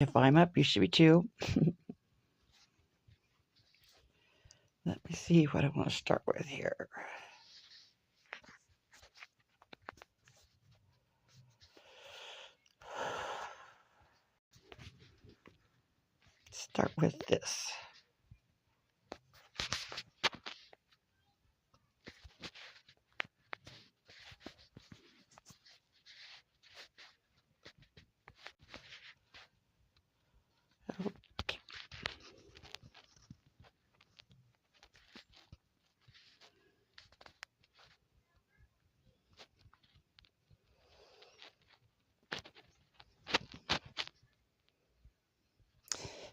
If I'm up, you should be too. Let me see what I want to start with here. Start with this. Okay.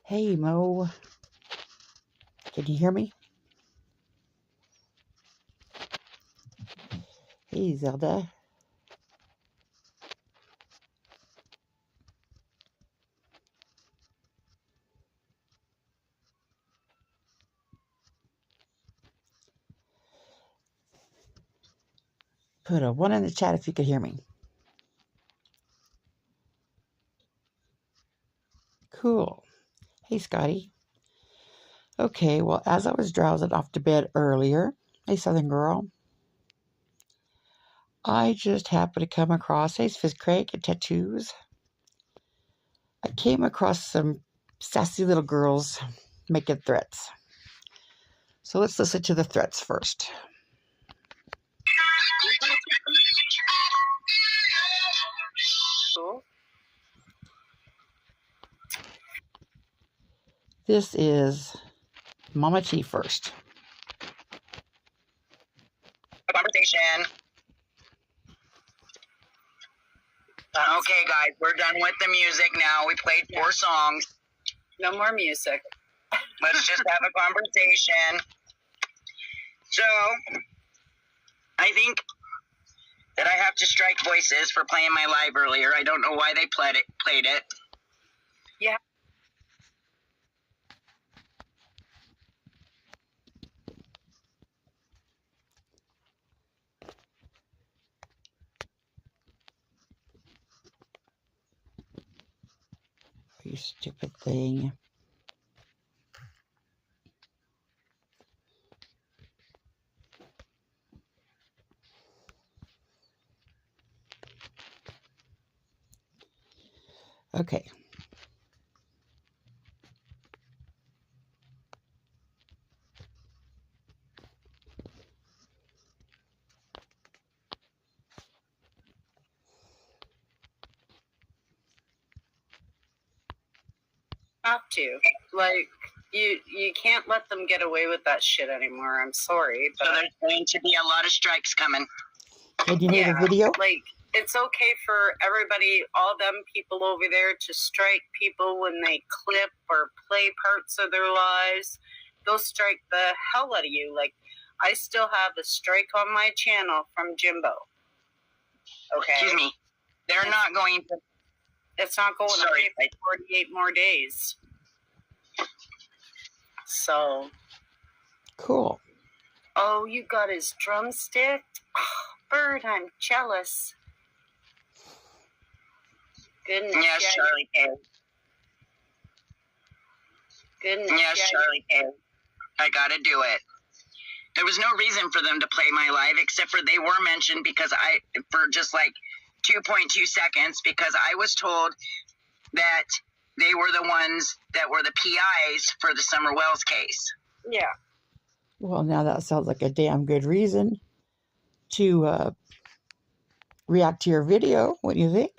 Hey, Mo. Can you hear me? Hey, Zelda. Put a 1 in the chat if you could hear me. Cool. Hey, Scotty. Okay, well, as I was drowsing off to bed earlier, hey, Southern Girl, I just happened to come across, hey, Fizz Craig and Tattoos. I came across some sassy little girls making threats. So let's listen to the threats first. This is MamaT first. Conversation. Okay, guys, we're done with the music now. We played 4 songs. No more music. Let's just have a conversation. So, I think that I have to strike Voices for playing my live earlier. I don't know why they played it. Yeah. You stupid thing. Okay. Have to. Like, you can't let them get away with that shit anymore. I'm sorry, but So there's going to be a lot of strikes coming. Did you hear the video? Like, it's okay for everybody, all them people over there, to strike people when they clip or play parts of their lives. They'll strike the hell out of you. Like, I still have a strike on my channel from Jimbo. Okay? Excuse me. They're not going to... It's not going away for 48 more days. So. Cool. Oh, you got his drumstick? Oh, Bird, I'm jealous. Goodness. Yes, Charlie K. Goodness. Yes, Charlie K. I gotta do it. There was no reason for them to play my live, except for they were mentioned because for just like 2.2 seconds, because I was told that they were the ones that were the PIs for the Summer Wells case. Yeah. Well, now that sounds like a damn good reason to react to your video. What do you think?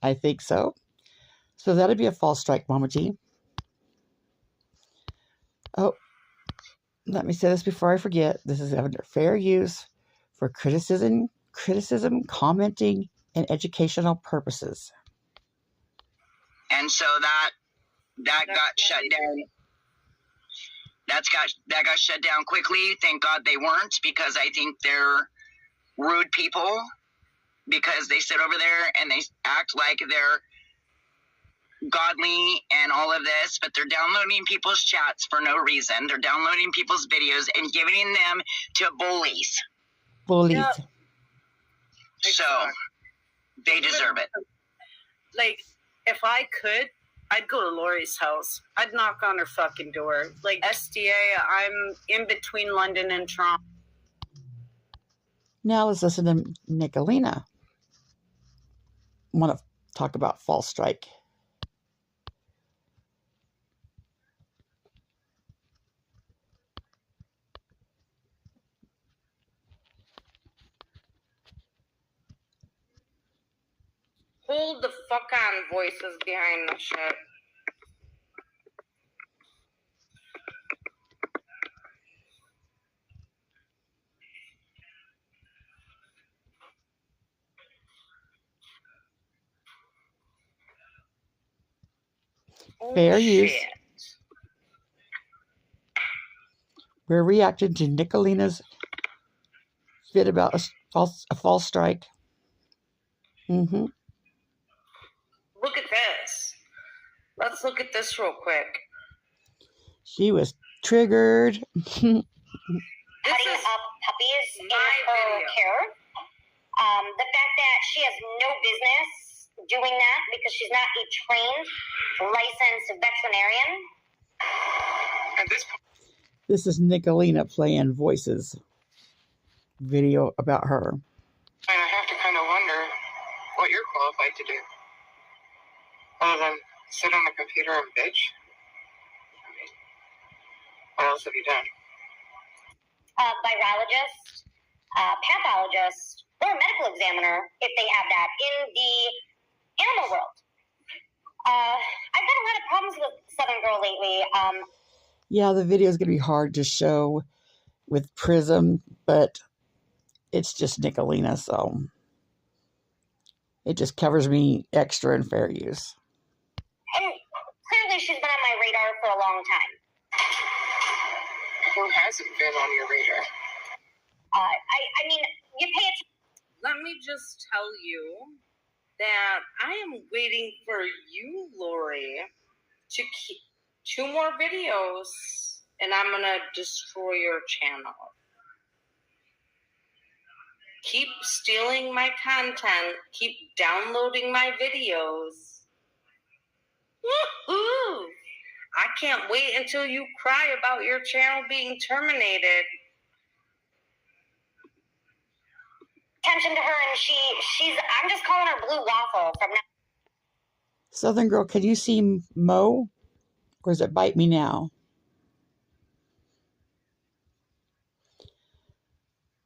I think so. So that'd be a false strike, MamaT. Oh, let me say this before I forget. This is under fair use for criticism, commenting, and educational purposes. And so that got shut down. That got shut down quickly. Thank God they weren't, because I think they're rude people, because they sit over there and they act like they're godly and all of this, but they're downloading people's chats for no reason. They're downloading people's videos and giving them to bullies. Bullies. Yep. So they deserve it. Like, if I could, I'd go to Lori's house. I'd knock on her fucking door. Like, SDA, I'm in between London and Toronto. Now let's listen to Nicolina. Want to talk about false strike. Hold the fuck on, voices behind the shit. Fair use. Shit. We're reacting to Nicolina's fit about a false strike. Mm-hmm. Look at this. Let's look at this real quick. She was triggered. This Cutting is up puppies in my her video. care. The fact that she has no business doing that because she's not a trained, licensed veterinarian. At this point, This is Nicolina playing voices video about her. I have to kind of wonder what you're qualified to do. Other than sit on a computer and bitch. I mean, what else have you done? Virologist, pathologist, or medical examiner, if they have that, in the animal world. I've had a lot of problems with Southern Girl lately. Yeah, the video is going to be hard to show with Prism, but it's just Nicolina, so it just covers me extra in fair use. And clearly she's been on my radar for a long time. Who hasn't been on your radar? I mean, you pay attention. Let me just tell you that I am waiting for you, Lori, to keep 2 more videos, and I'm gonna destroy your channel. Keep stealing my content. Keep downloading my videos. Woohoo! I can't wait until you cry about your channel being terminated. Attention to her, and she's I'm just calling her Blue Waffle from now. Southern Girl, can you see Mo? Or is it Bite Me Now?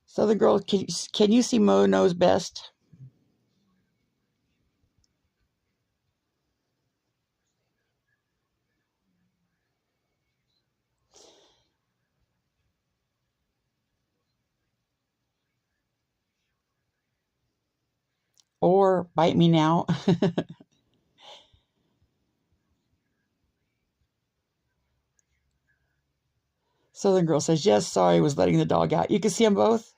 Southern Girl, can you see Mo Knows Best? Or Bite Me Now? Southern Girl says, yes, sorry, was letting the dog out. You can see them both?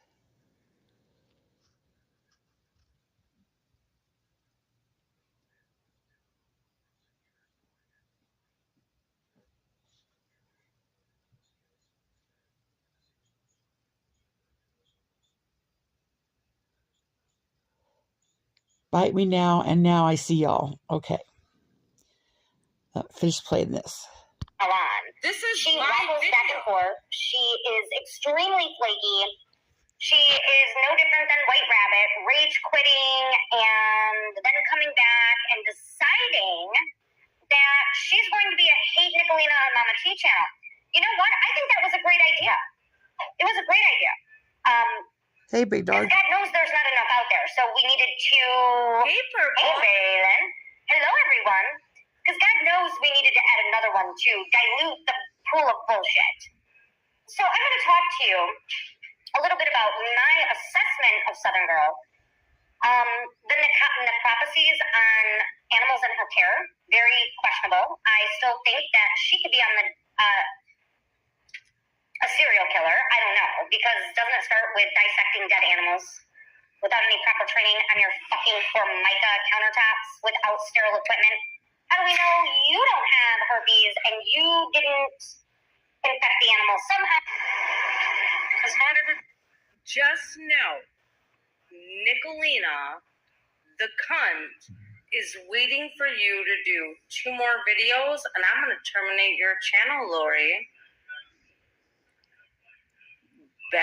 Bite Me Now, and now I see y'all. Okay. Finish playing this. On. This is She my waffles video. back and forth. She is extremely flaky. She is no different than White Rabbit, rage quitting and then coming back and deciding that she's going to be a Hate Nicolina on MamaT channel. You know what? I think that was a great idea. It was a great idea. Hey, big dog. God knows there's not enough out there, so we needed to... Hey, Hey, Purple. Valen. Hello, everyone. Because God knows we needed to add another one to dilute the pool of bullshit. So I'm going to talk to you a little bit about my assessment of Southern Girl. The necropsies on animals in her care, very questionable. I still think that she could be on the a serial killer. I don't know, because doesn't it start with dissecting dead animals without any proper training on your fucking Formica countertops without sterile equipment? How do we know you don't have herpes and you didn't infect the animal somehow? Just know, Nicolina, the cunt, is waiting for you to do 2 more videos, and I'm going to terminate your channel, Lori. Bet.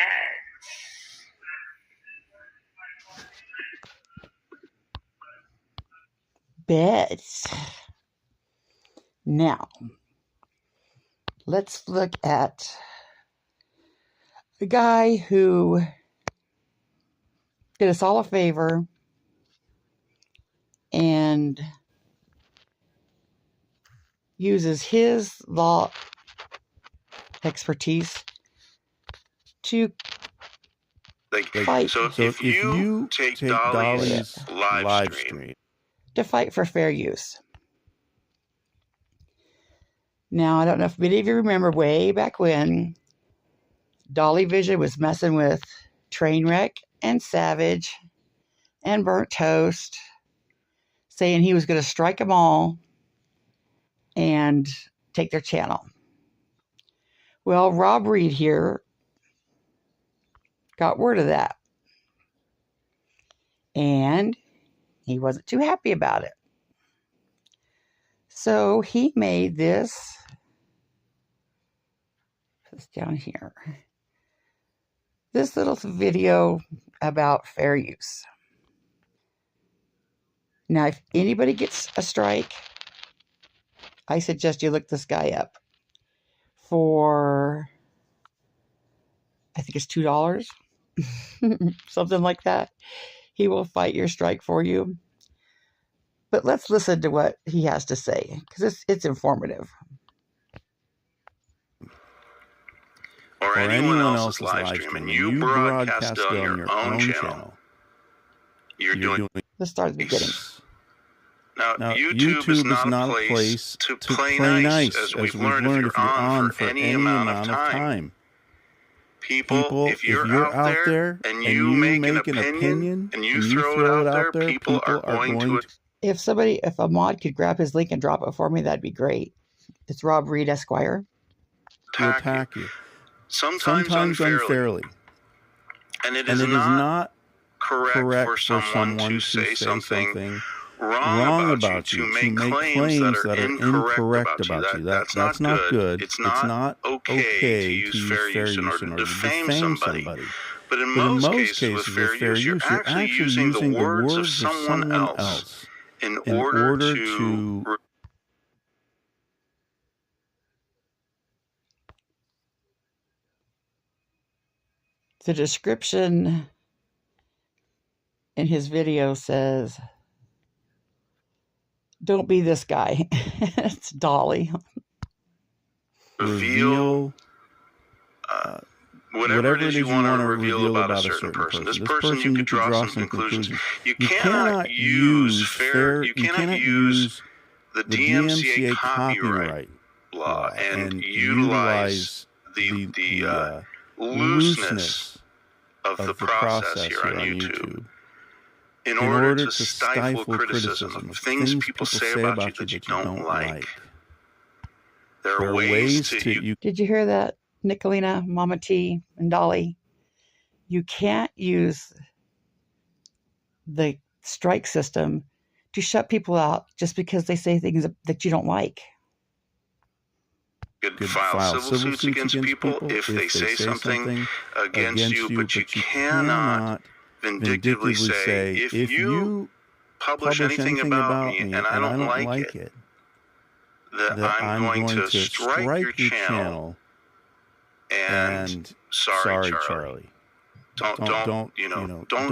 Bet. Now, let's look at the guy who did us all a favor and uses his law expertise to fight. So if you take Dolly's live stream to fight for fair use. Now, I don't know if many of you remember way back when Dolly Vision was messing with Trainwreck and Savage and Burnt Toast, saying he was going to strike them all and take their channel. Well, Rob Reed here got word of that, and he wasn't too happy about it. So he made this down here, this little video about fair use. Now, if anybody gets a strike, I suggest you look this guy up for, I think it's $2, something like that. He will fight your strike for you. But let's listen to what he has to say, because it's informative. or anyone else's live stream and you broadcast it on your own channel, you're doing. Let's start at the beginning. Now, YouTube is not a place to play nice, as we've learned if you're on for any amount of time. People, if you're out there and you make an opinion and you throw it out there, people are going to... If a mod could grab his link and drop it for me, that'd be great. It's Rob Reed, Esquire. To attack you. Sometimes unfairly. And it is not correct for someone to say something wrong about you, to make claims that are incorrect about you. That's not good. It's not okay to use fair use in order to defame somebody. But in most cases with fair use, you're actually using the words of someone else in order to... The description in his video says, "Don't be this guy." It's Dolly. Reveal whatever it is you want to reveal about a certain person. This person, you could draw some conclusions. You cannot use the DMCA copyright law and utilize the looseness of the process here on YouTube in order to stifle criticism of things people say about you that you don't like. There are ways to... Did you hear that, Nicolina, Mama T, and Dolly? You can't use the strike system to shut people out just because they say things that you don't like. You could file civil suits against people if they say something against you, but you cannot vindictively say, if you publish anything about me and I don't like it, that I'm going to strike your channel and sorry, Charlie. Don't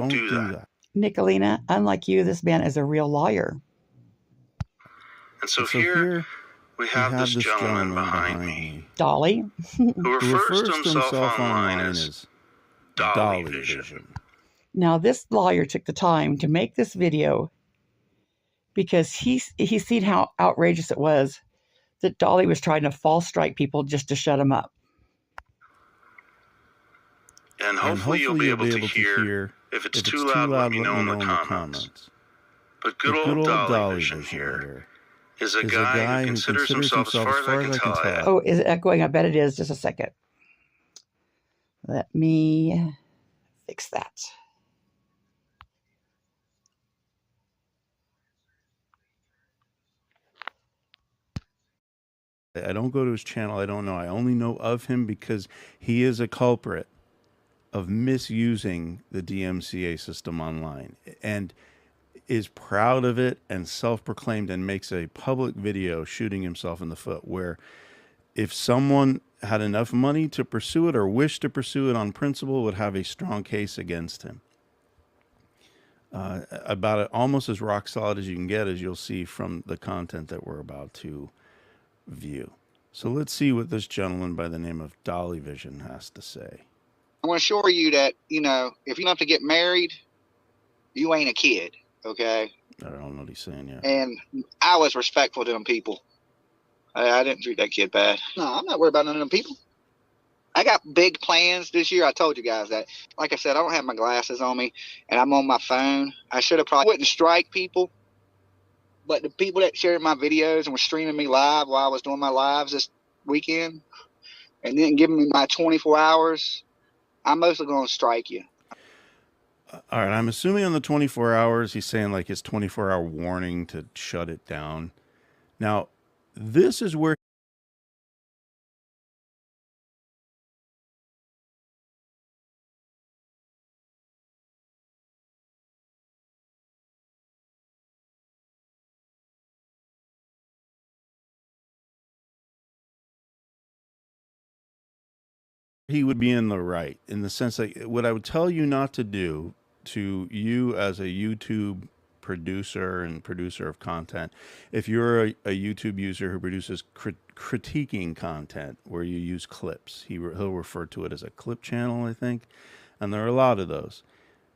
do that. Nicolina, unlike you, this man is a real lawyer. And so here we have this gentleman behind me, Dolly, who refers to himself online as Dolly Vision. Now, this lawyer took the time to make this video because he's seen how outrageous it was that Dolly was trying to false strike people just to shut them up. And hopefully you'll be able to hear. If it's too loud, let me know in the comments. But good old Dolly Vision here is a guy who considers himself, as far as I can tell... Oh, is it echoing? I bet it is. Just a second. Let me fix that. I don't go to his channel. I don't know. I only know of him because he is a culprit of misusing the DMCA system online and is proud of it and self-proclaimed and makes a public video shooting himself in the foot, where if someone had enough money to pursue it or wished to pursue it on principle, would have a strong case against him. About it, almost as rock solid as you can get, as you'll see from the content that we're about to view. So let's see what this gentleman by the name of Dolly Vision has to say. I want to assure you that, you know, if you have to get married, you ain't a kid, okay? I don't know what he's saying yet. And I was respectful to them people. I didn't treat that kid bad. No, I'm not worried about none of them people. I got big plans this year. I told you guys that. Like I said, I don't have my glasses on me, and I'm on my phone. I should have probably wouldn't strike people. But the people that shared my videos and were streaming me live while I was doing my lives this weekend and then giving me my 24 hours, I'm mostly going to strike you. All right. I'm assuming on the 24 hours, he's saying like his 24-hour warning to shut it down. Now, this is where he would be in the right, in the sense that what I would tell you not to do, to you as a YouTube producer and producer of content, if you're a YouTube user who produces critiquing content where you use clips, he'll refer to it as a clip channel, I think, and there are a lot of those.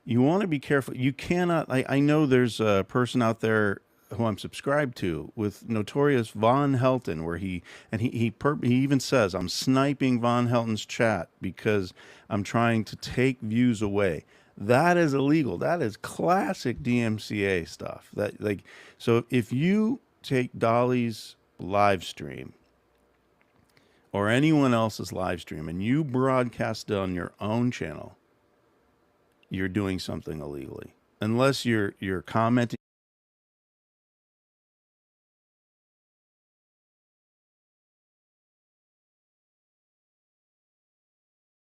You want to be careful. You cannot, I know there's a person out there who I'm subscribed to with notorious Von Helton, where he even says, I'm sniping Von Helton's chat because I'm trying to take views away. That is illegal. That is classic DMCA stuff. That, like, so if you take Dolly's live stream or anyone else's live stream and you broadcast it on your own channel, you're doing something illegally. Unless you're commenting,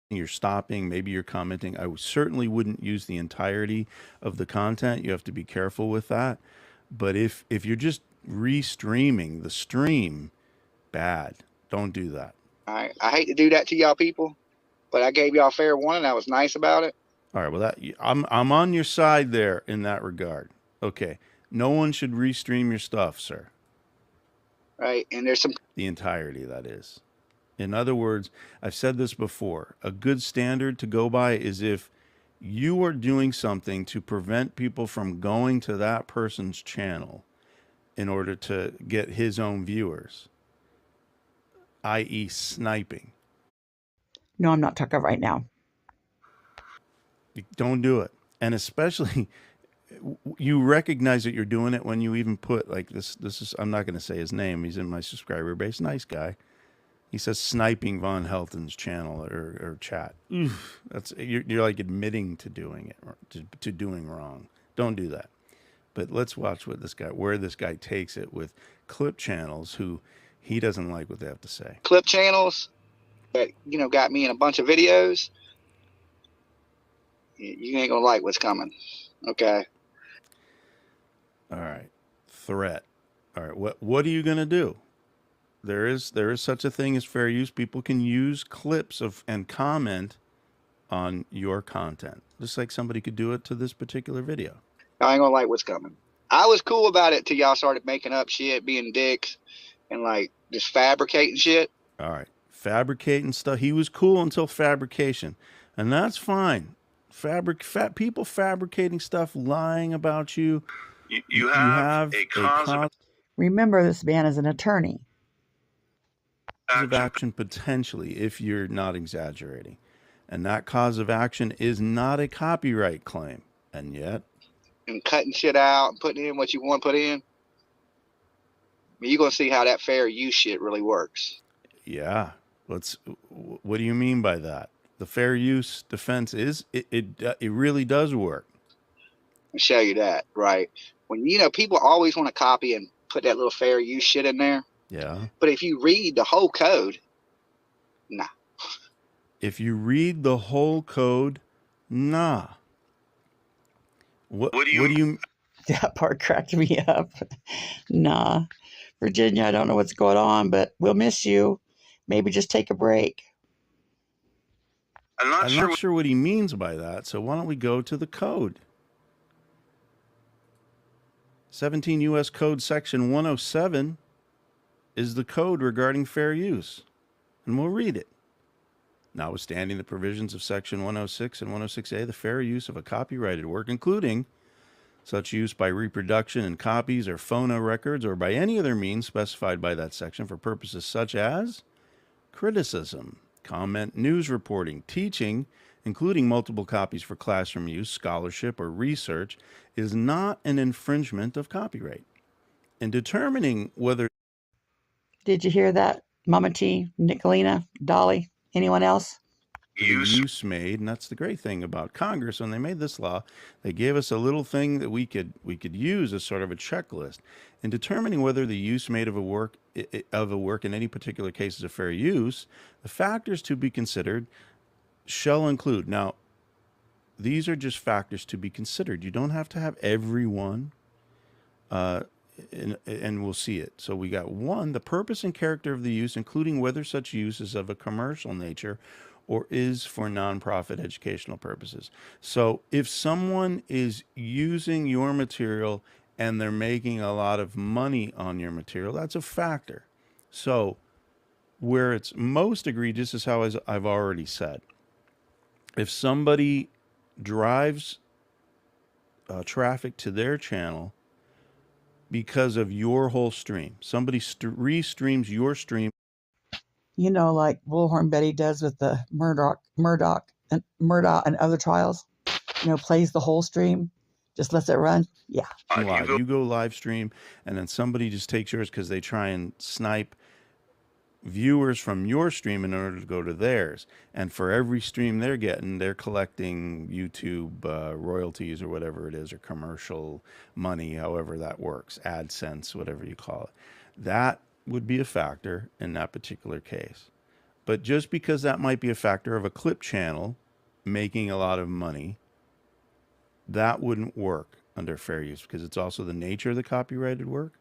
you're stopping, maybe you're commenting. I certainly wouldn't use the entirety of the content. You have to be careful with that. But if you're just restreaming the stream, bad. Don't do that. I hate to do that to y'all people, but I gave y'all fair warning. I was nice about it. All right. Well, I'm on your side there in that regard. Okay. No one should restream your stuff, sir. Right. And there's some, the entirety, that is. In other words, I've said this before, a good standard to go by is if you are doing something to prevent people from going to that person's channel in order to get his own viewers, i.e. sniping. No, I'm not talking right now. Don't do it. And especially, you recognize that you're doing it when you even put, like, this is, I'm not going to say his name. He's in my subscriber base. Nice guy. He says sniping Von Helton's channel or chat. Oof, that's you're like admitting to doing it, to doing wrong. Don't do that. But let's watch where this guy takes it with clip channels who he doesn't like what they have to say. clip channels that, you know, got me in a bunch of videos. You ain't going to like what's coming. Okay. All right. Threat. All right. What are you going to do? There is such a thing as fair use. People can use clips of and comment on your content, just like somebody could do it to this particular video. I ain't gonna like what's coming. I was cool about it till y'all started making up shit, being dicks, and like just fabricating shit. All right, fabricating stuff. He was cool until fabrication, and that's fine. People fabricating stuff, lying about you. You have a cause. Remember, this man is an attorney. Of action potentially, if you're not exaggerating, and that cause of action is not a copyright claim, and yet, and cutting shit out and putting in what you want to put in. I mean, you're gonna see how that fair use shit really works. Yeah, what do you mean by that? The fair use defense is it really does work. I'll show you that, right? When, you know, people always want to copy and put that little fair use shit in there. Yeah. But if you read the whole code, nah. If you read the whole code, nah. What do you... That part cracked me up. Nah. Virginia, I don't know what's going on, but we'll miss you. Maybe just take a break. I'm not sure what he means by that, so why don't we go to the code? 17 U.S. Code Section 107 is the code regarding fair use, and we'll read it. Notwithstanding the provisions of Section 106 and 106A, the fair use of a copyrighted work, including such use by reproduction in copies or phono records or by any other means specified by that section for purposes such as criticism, comment, news reporting, teaching, including multiple copies for classroom use, scholarship, or research, is not an infringement of copyright. In determining whether... Did you hear that, Mama T, Nicolina, Dolly, anyone else? Use made, and that's the great thing about Congress. When they made this law, they gave us a little thing that we could use as sort of a checklist in determining whether the use made of a work in any particular case is a fair use. The factors to be considered shall include. Now, these are just factors to be considered. You don't have to have every one, and we'll see it. So we got 1, the purpose and character of the use, including whether such use is of a commercial nature or is for nonprofit educational purposes. So if someone is using your material and they're making a lot of money on your material, that's a factor. So where it's most egregious is how I've already said. If somebody drives traffic to their channel because of your whole stream, somebody restreams your stream. You know, like Bullhorn Betty does with the Murdoch and other trials. You know, plays the whole stream, just lets it run. Yeah. You go live stream, and then somebody just takes yours because they try and snipe viewers from your stream in order to go to theirs. And for every stream they're getting, they're collecting YouTube royalties or whatever it is, or commercial money, however that works, AdSense, whatever you call it. That would be a factor in that particular case. But just because that might be a factor of a clip channel making a lot of money, that wouldn't work under fair use, because it's also the nature of the copyrighted work.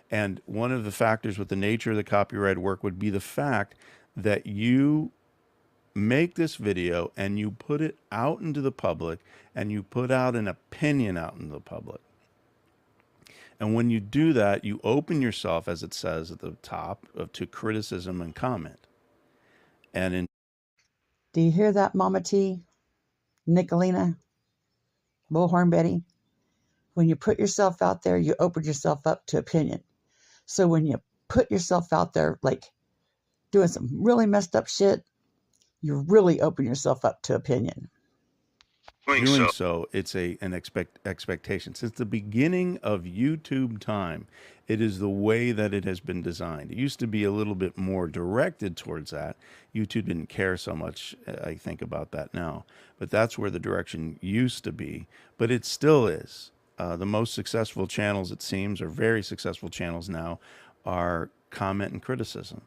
And one of the factors with the nature of the copyrighted work would be the fact that you make this video and you put it out into the public, and you put out an opinion out into the public. And when you do that, you open yourself, as it says at the top, to criticism and comment. And do you hear that, Mama T, Nicolina, Bullhorn Betty? When you put yourself out there, you open yourself up to opinion. So when you put yourself out there, like doing some really messed up shit, you really open yourself up to opinion. Doing so, it's an expectation. Since the beginning of YouTube time, it is the way that it has been designed. It used to be a little bit more directed towards that. YouTube didn't care so much, I think, about that now. But that's where the direction used to be. But it still is. The most successful channels, it seems, or very successful channels now, are comment and criticism.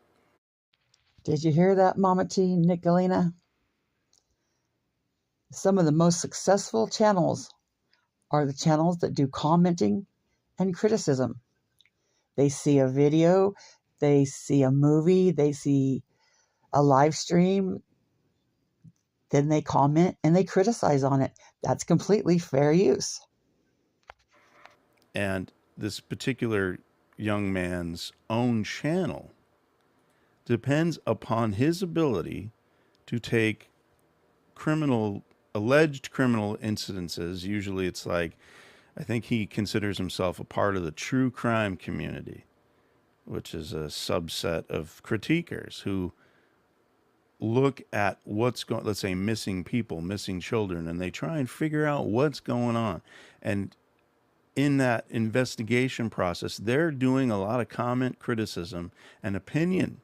Did you hear that, Mama T, Nicolina? Some of the most successful channels are the channels that do commenting and criticism. They see a video, they see a movie, they see a live stream, then they comment and they criticize on it. That's completely fair use. And this particular young man's own channel depends upon his ability to take alleged criminal incidences. Usually it's like, I think he considers himself a part of the true crime community, which is a subset of critiquers who look at what's going, let's say missing people, missing children, and they try and figure out what's going on. And in that investigation process, they're doing a lot of comment, criticism, and opinion.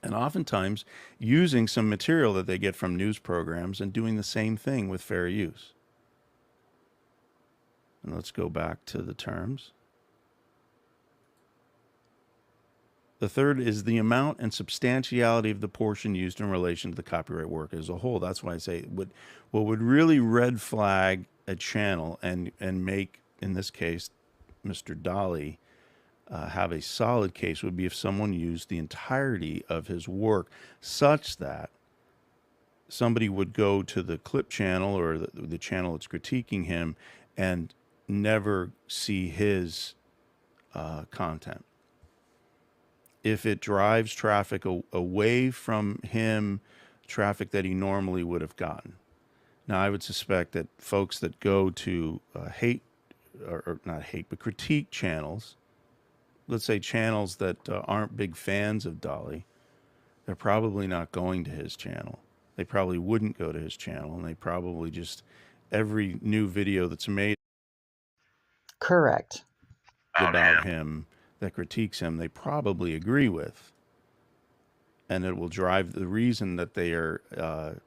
And oftentimes using some material that they get from news programs and doing the same thing with fair use. And let's go back to the terms. The third is the amount and substantiality of the portion used in relation to the copyright work as a whole. That's why I say what would really red flag a channel and make, in this case, Mr. Dolly have a solid case would be if someone used the entirety of his work such that somebody would go to the clip channel or the channel that's critiquing him and never see his content. If it drives traffic away from him, traffic that he normally would have gotten. Now, I would suspect that folks that go to hate, or not hate, but critique channels, let's say channels that aren't big fans of Dolly, they're probably not going to his channel. They probably wouldn't go to his channel, and they probably just, every new video that's made Correct. about him that critiques him, they probably agree with. And it will drive the reason that they are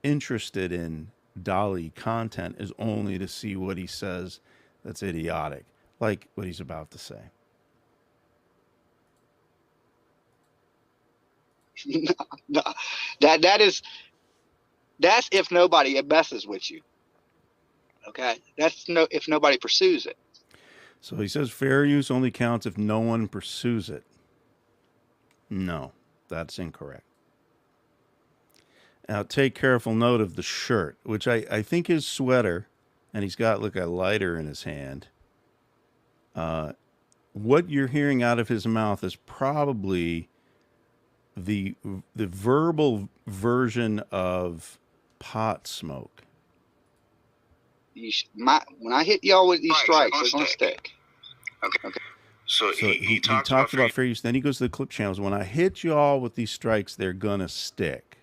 interested in Dolly content is only to see what he says that's idiotic, like what he's about to say. No, that's if nobody messes with you. Okay, that's if nobody pursues it. So he says fair use only counts if no one pursues it. No, that's incorrect. Now take careful note of the shirt, which I think is sweater, and he's got like a lighter in his hand. What you're hearing out of his mouth is probably the verbal version of pot smoke. When I hit y'all with these strikes, they're going to stick. Okay. So he talked about fair use. Then he goes to the clip channels. When I hit y'all with these strikes, they're going to stick.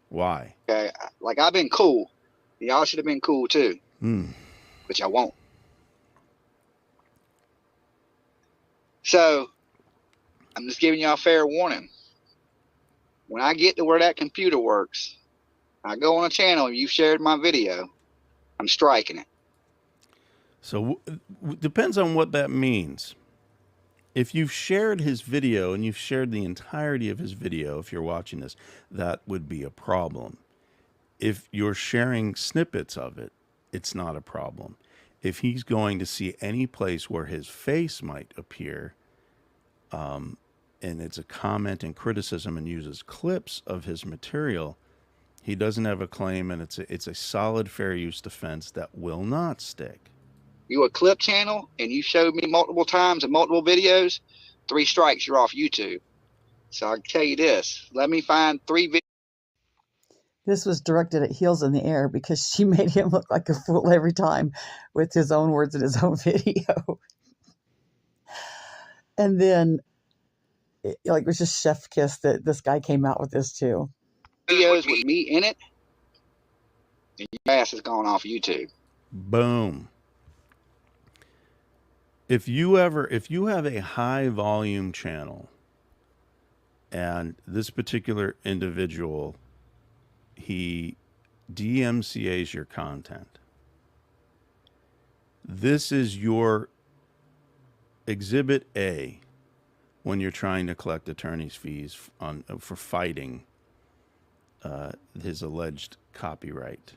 Why? Okay. Like, I've been cool. Y'all should have been cool too. But y'all won't. So I'm just giving y'all a fair warning. When I get to where that computer works, I go on a channel and you've shared my video, I'm striking it. So depends on what that means. If you've shared his video and you've shared the entirety of his video, if you're watching this, that would be a problem. If you're sharing snippets of it, it's not a problem. If he's going to see any place where his face might appear, and it's a comment and criticism and uses clips of his material, he doesn't have a claim, and it's a solid fair use defense that will not stick. You a clip channel and you showed me multiple times in multiple videos, 3 strikes, you're off YouTube. So I can tell you this, let me find 3 videos. This was directed at Heels in the Air because she made him look like a fool every time with his own words in his own video. And then, like, it was just chef kiss that this guy came out with this too. Videos with me in it, and your ass has gone off YouTube. Boom. If you have a high volume channel and this particular individual, he DMCA's your content, this is your exhibit A when you're trying to collect attorney's fees for fighting his alleged copyright.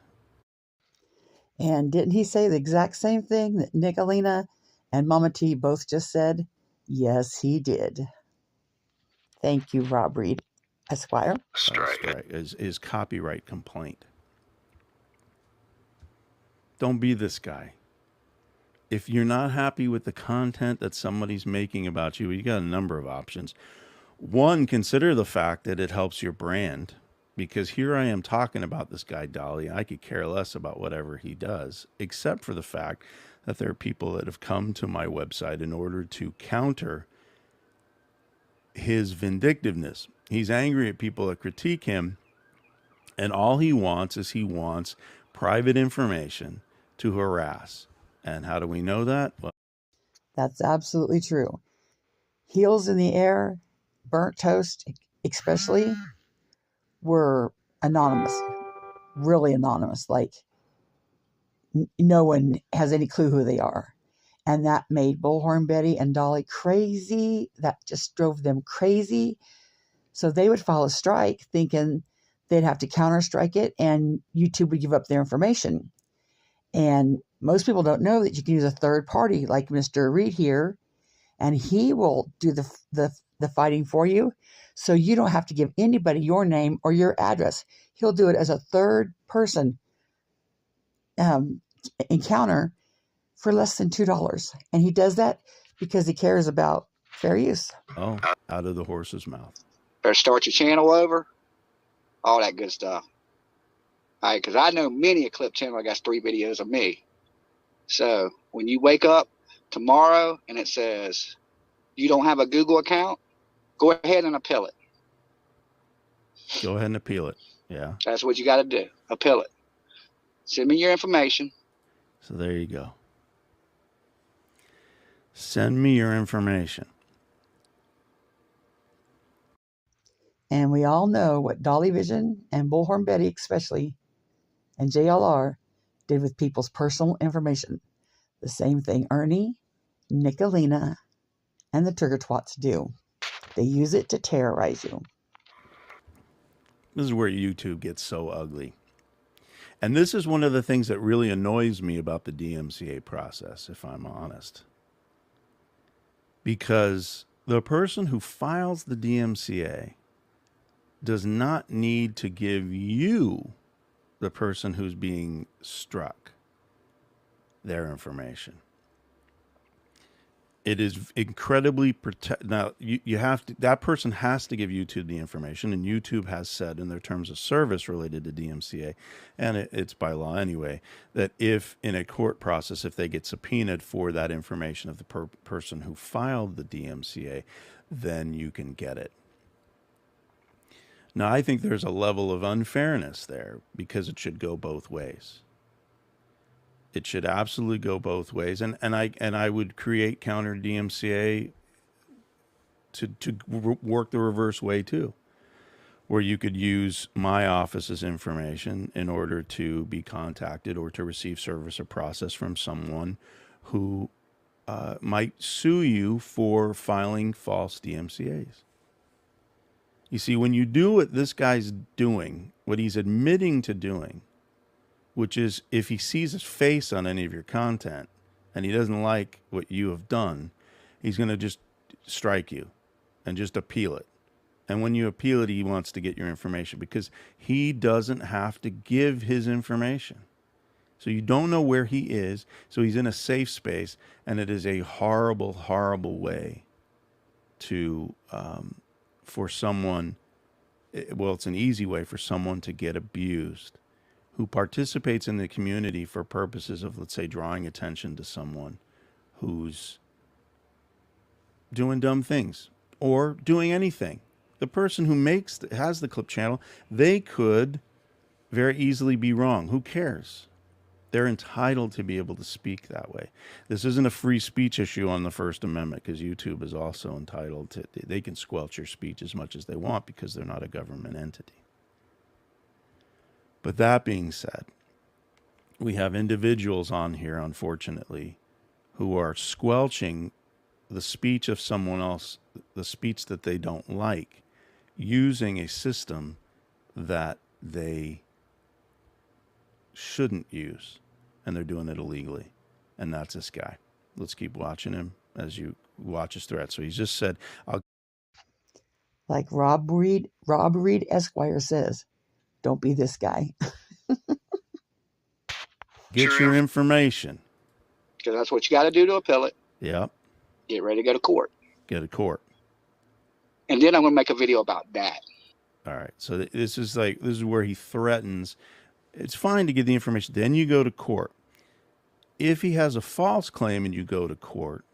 And didn't he say the exact same thing that Nicolina and Mama T both just said? Yes, he did. Thank you, Rob Reed, Esquire. Strike. His copyright complaint. Don't be this guy. If you're not happy with the content that somebody's making about you, you got a number of options. One, consider the fact that it helps your brand, because here I am talking about this guy, Dolly. I could care less about whatever he does, except for the fact that there are people that have come to my website in order to counter his vindictiveness. He's angry at people that critique him, and all he wants is private information to harass. And how do we know that? Well, that's absolutely true. Heels in the Air, Burnt Toast especially, were anonymous, really anonymous. Like, no one has any clue who they are. And that made Bullhorn Betty and Dolly crazy. That just drove them crazy. So they would file a strike thinking they'd have to counter-strike it and YouTube would give up their information. And most people don't know that you can use a third party like Mr. Reed here, and he will do the fighting for you. So you don't have to give anybody your name or your address. He'll do it as a third person encounter for less than $2. And he does that because he cares about fair use. Oh, out of the horse's mouth. Better start your channel over. All that good stuff. All right, because I know many a clip channel that got 3 videos of me. So when you wake up tomorrow and it says you don't have a Google account, go ahead and appeal it. Go ahead and appeal it. Yeah. That's what you got to do. Appeal it. Send me your information. So there you go. Send me your information. And we all know what Dolly Vision and Bullhorn Betty especially, and JLR, did with people's personal information. The same thing Ernie, Nicolina, and the Trigger Twats do. They use it to terrorize you. This is where YouTube gets so ugly. And this is one of the things that really annoys me about the DMCA process, if I'm honest. Because the person who files the DMCA does not need to give you, the person who's being struck, their information. It is incredibly now you have to, that person has to give YouTube the information, and YouTube has said in their terms of service related to DMCA, and it's by law anyway, that if in a court process, if they get subpoenaed for that information of the person who filed the DMCA, then you can get it. Now, I think there's a level of unfairness there because it should go both ways. It should absolutely go both ways, and I would create CounterDMCA to work the reverse way too, where you could use my office's information in order to be contacted or to receive service or process from someone who might sue you for filing false DMCAs. You see, when you do what this guy's doing, what he's admitting to doing, which is if he sees his face on any of your content and he doesn't like what you have done, he's going to just strike you and just appeal it. And when you appeal it, he wants to get your information because he doesn't have to give his information. So you don't know where he is. So he's in a safe space, and it is a horrible, horrible way to, for someone, well, it's an easy way for someone to get abused who participates in the community for purposes of, let's say, drawing attention to someone who's doing dumb things or doing anything. The person who has the clip channel, they could very easily be wrong. Who cares? They're entitled to be able to speak that way. This isn't a free speech issue on the First Amendment because YouTube is also entitled to, they can squelch your speech as much as they want because they're not a government entity. But that being said, we have individuals on here, unfortunately, who are squelching the speech of someone else, the speech that they don't like, using a system that they shouldn't use, and they're doing it illegally. And that's this guy. Let's keep watching him as you watch his threat. So he's just said, like Rob Reed Esquire says, don't be this guy. Get your information. Because that's what you got to do to appeal it. Yep. Get ready to go to court. Go to court. And then I'm going to make a video about that. All right. So this is where he threatens. It's fine to get the information. Then you go to court. If he has a false claim and you go to court,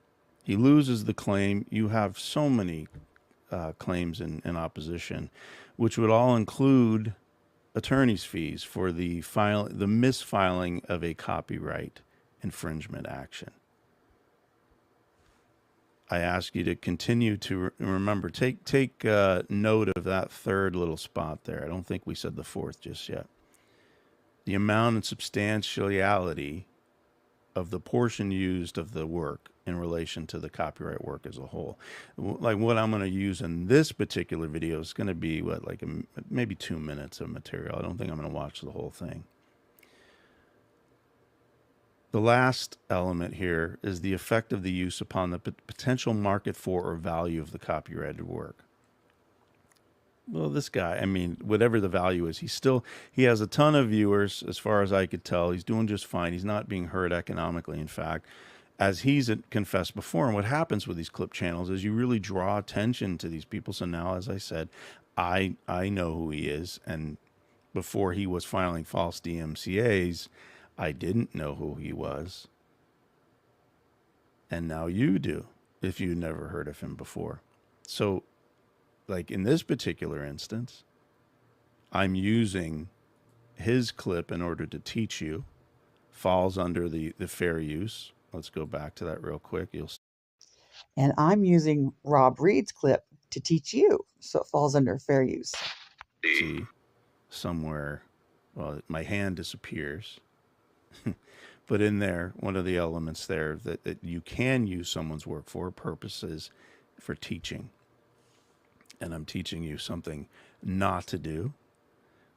he loses the claim. You have so many claims in opposition, which would all include attorney's fees for the misfiling of a copyright infringement action. I ask you to continue to remember, take note of that third little spot there. I don't think we said the fourth just yet. The amount and substantiality of the portion used of the work in relation to the copyright work as a whole. Like what I'm going to use in this particular video is going to be what, like maybe 2 minutes of material. I don't think I'm going to watch the whole thing. The last element here is the effect of the use upon the potential market for or value of the copyrighted work. Well, this guy, I mean, whatever the value is, he has a ton of viewers, as far as I could tell. He's doing just fine. He's not being hurt economically, in fact, as he's confessed before. And what happens with these clip channels is you really draw attention to these people. So now, as I said, I know who he is. And before he was filing false DMCAs, I didn't know who he was. And now you do, if you never heard of him before. So, like in this particular instance, I'm using his clip in order to teach you. Falls under the fair use. Let's go back to that real quick. And I'm using Rob Reed's clip to teach you, so it falls under fair use. See, somewhere, well, my hand disappears. But in there, one of the elements there that you can use someone's work for purposes for teaching. And I'm teaching you something not to do.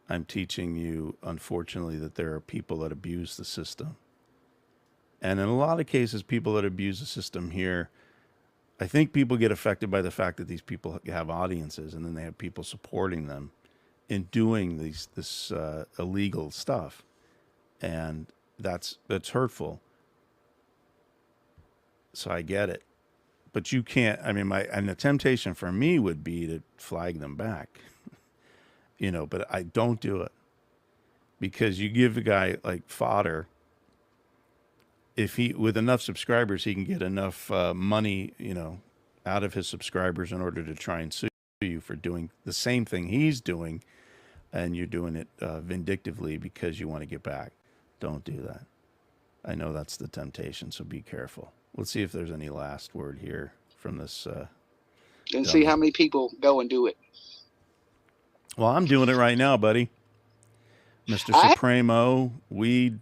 I'm teaching you, unfortunately, that there are people that abuse the system. And in a lot of cases, people that abuse the system here, I think people get affected by the fact that these people have audiences, and then they have people supporting them in doing this illegal stuff. And that's hurtful. So I get it. But you can't, I mean, and the temptation for me would be to flag them back, you know, but I don't do it because you give a guy like fodder. If with enough subscribers, he can get enough money, you know, out of his subscribers in order to try and sue you for doing the same thing he's doing. And you're doing it vindictively because you want to get back. Don't do that. I know that's the temptation, so be careful. Let's see if there's any last word here from this. And see how many people go and do it. Well, I'm doing it right now, buddy. Mr. Supremo, weed,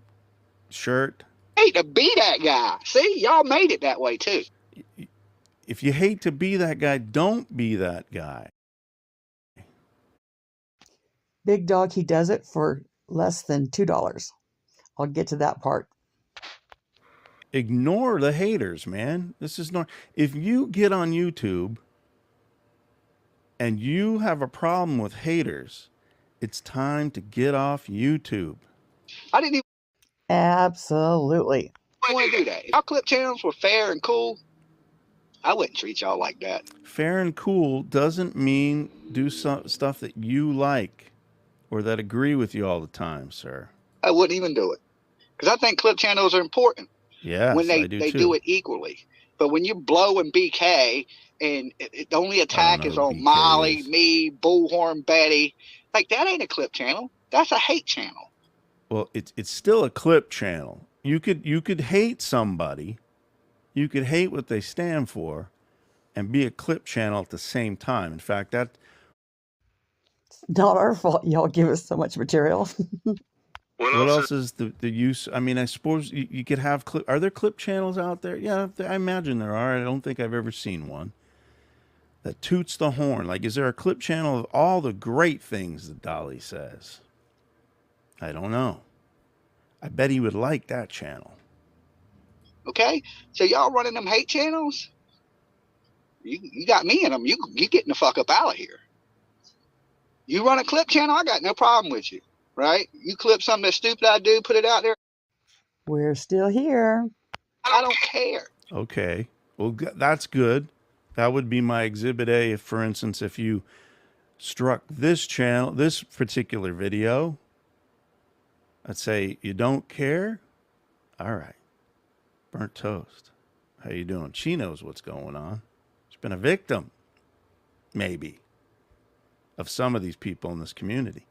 shirt. I hate to be that guy. See, y'all made it that way, too. If you hate to be that guy, don't be that guy. Big dog, he does it for less than $2. I'll get to that part. Ignore the haters, man. This is not. If you get on YouTube and you have a problem with haters, it's time to get off YouTube. I didn't even. Absolutely. Want to do that. If our clip channels were fair and cool, I wouldn't treat y'all like that. Fair and cool doesn't mean do stuff that you like or that agree with you all the time, sir. I wouldn't even do it because I think clip channels are important. Yeah, when they do it equally. But when you blow and BK and the only attack is on Molly, me, Bullhorn, Betty, like that ain't a clip channel. That's a hate channel. Well, it's still a clip channel. You could hate somebody, you could hate what they stand for, and be a clip channel at the same time. In fact, that it's not our fault. Y'all give us so much material. What else is the use? I mean, I suppose you could have clip. Are there clip channels out there? Yeah, I imagine there are. I don't think I've ever seen one that toots the horn. Like, is there a clip channel of all the great things that Dolly says? I don't know. I bet he would like that channel. Okay, so y'all running them hate channels? You got me in them. You getting the fuck up out of here. You run a clip channel, I got no problem with you. Right? You clip something that's stupid I do, put it out there. We're still here. I don't care. Okay. Well, that's good. That would be my exhibit A. If, for instance, if you struck this channel, this particular video, I'd say you don't care. All right. Burnt toast. How you doing? She knows what's going on. She's been a victim, maybe, of some of these people in this community.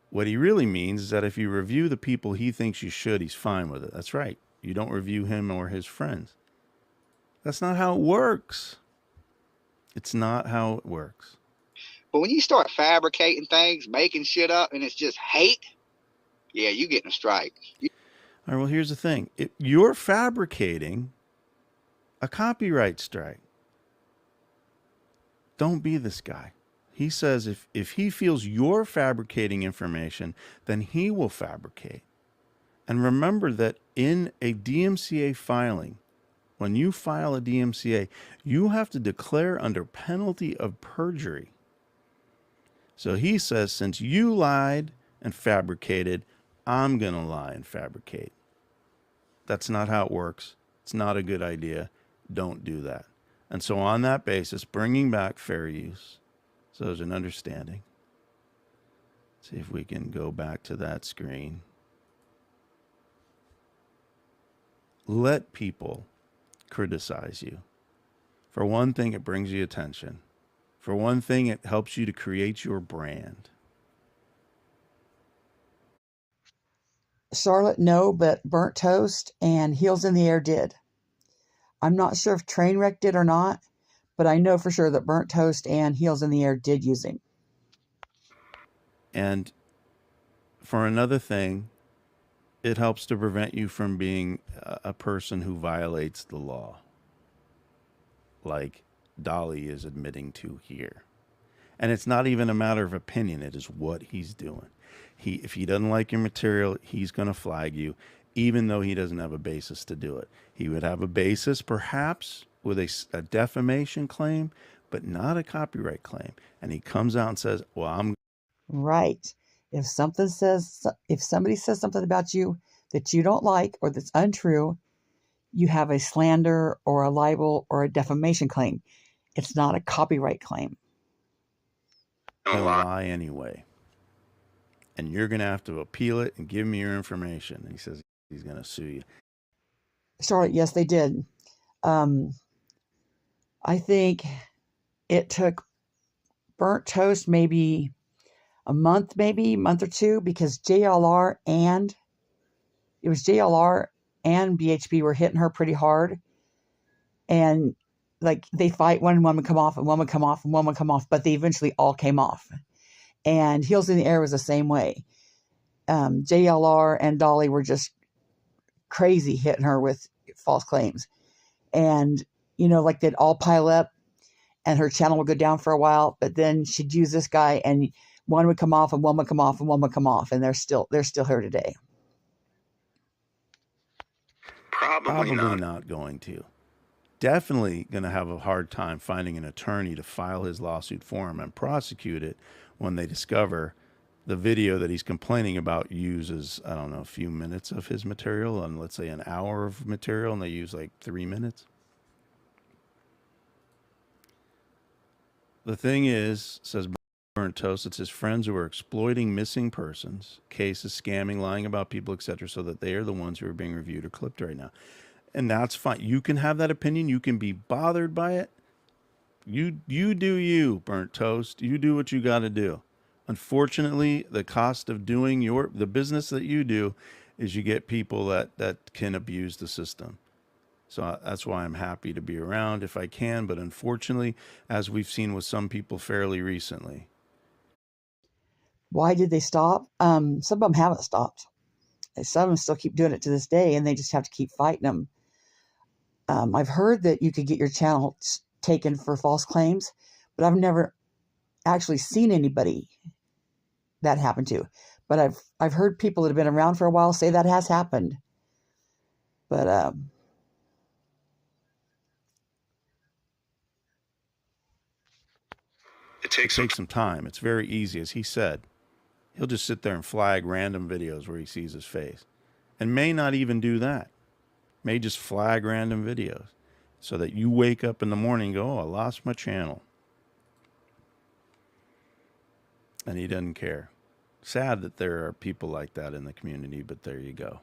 What he really means is that if you review the people he thinks you should, he's fine with it. That's right. You don't review him or his friends. That's not how it works. It's not how it works. But when you start fabricating things, making shit up, and it's just hate, yeah, you getting a strike. All right, well, here's the thing. You're fabricating a copyright strike. Don't be this guy. He says if he feels you're fabricating information, then he will fabricate. And remember that in a DMCA filing, when you file a DMCA, you have to declare under penalty of perjury. So he says, since you lied and fabricated, I'm going to lie and fabricate. That's not how it works. It's not a good idea. Don't do that. And so on that basis, bringing back fair use. So there's an understanding. See if we can go back to that screen. Let people criticize you. For one thing, it brings you attention. For one thing, it helps you to create your brand. Charlotte, no, but Burnt Toast and Heels in the Air did. I'm not sure if Trainwreck did or not, but I know for sure that Burnt Toast and Heels in the Air did use him. And for another thing, it helps to prevent you from being a person who violates the law, like Dolly is admitting to here. And it's not even a matter of opinion. It is what he's doing. If he doesn't like your material, he's going to flag you, even though he doesn't have a basis to do it. He would have a basis, perhaps, with a defamation claim, but not a copyright claim. And he comes out and says, well, I'm... Right. If somebody says something about you that you don't like or that's untrue, you have a slander or a libel or a defamation claim. It's not a copyright claim. I'll lie anyway. And you're going to have to appeal it and give me your information. And he says he's going to sue you. Charlotte, yes, they did. I think it took Burnt Toast maybe a month or two, because JLR and BHP were hitting her pretty hard. And like they fight, one would come off and one would come off and one would come off, but they eventually all came off. And Heels in the Air was the same way. JLR and Dolly were just crazy hitting her with false claims. And, like they'd all pile up and her channel would go down for a while, but then she'd use this guy and one would come off and one would come off and one would come off. And they're still here today. Probably not going to. Definitely going to have a hard time finding an attorney to file his lawsuit for him and prosecute it when they discover the video that he's complaining about uses, I don't know, a few minutes of his material on, let's say, an hour of material, and they use like 3 minutes. The thing is, says Burnt Toast, it's his friends who are exploiting missing persons, cases, scamming, lying about people, etc., so that they are the ones who are being reviewed or clipped right now. And that's fine. You can have that opinion. You can be bothered by it. You do you, Burnt Toast. You do what you got to do. Unfortunately, the cost of doing the business that you do is you get people that can abuse the system. So that's why I'm happy to be around if I can. But unfortunately, as we've seen with some people fairly recently. Why did they stop? Some of them haven't stopped. Some of them still keep doing it to this day, and they just have to keep fighting them. I've heard that you could get your channel taken for false claims, but I've never actually seen anybody that happened to. But I've heard people that have been around for a while say that has happened. But it takes some time. It's very easy, as he said. He'll just sit there and flag random videos where he sees his face, and may not even do that. May just flag random videos so that you wake up in the morning and go, oh, I lost my channel. And he doesn't care. Sad that there are people like that in the community, but there you go.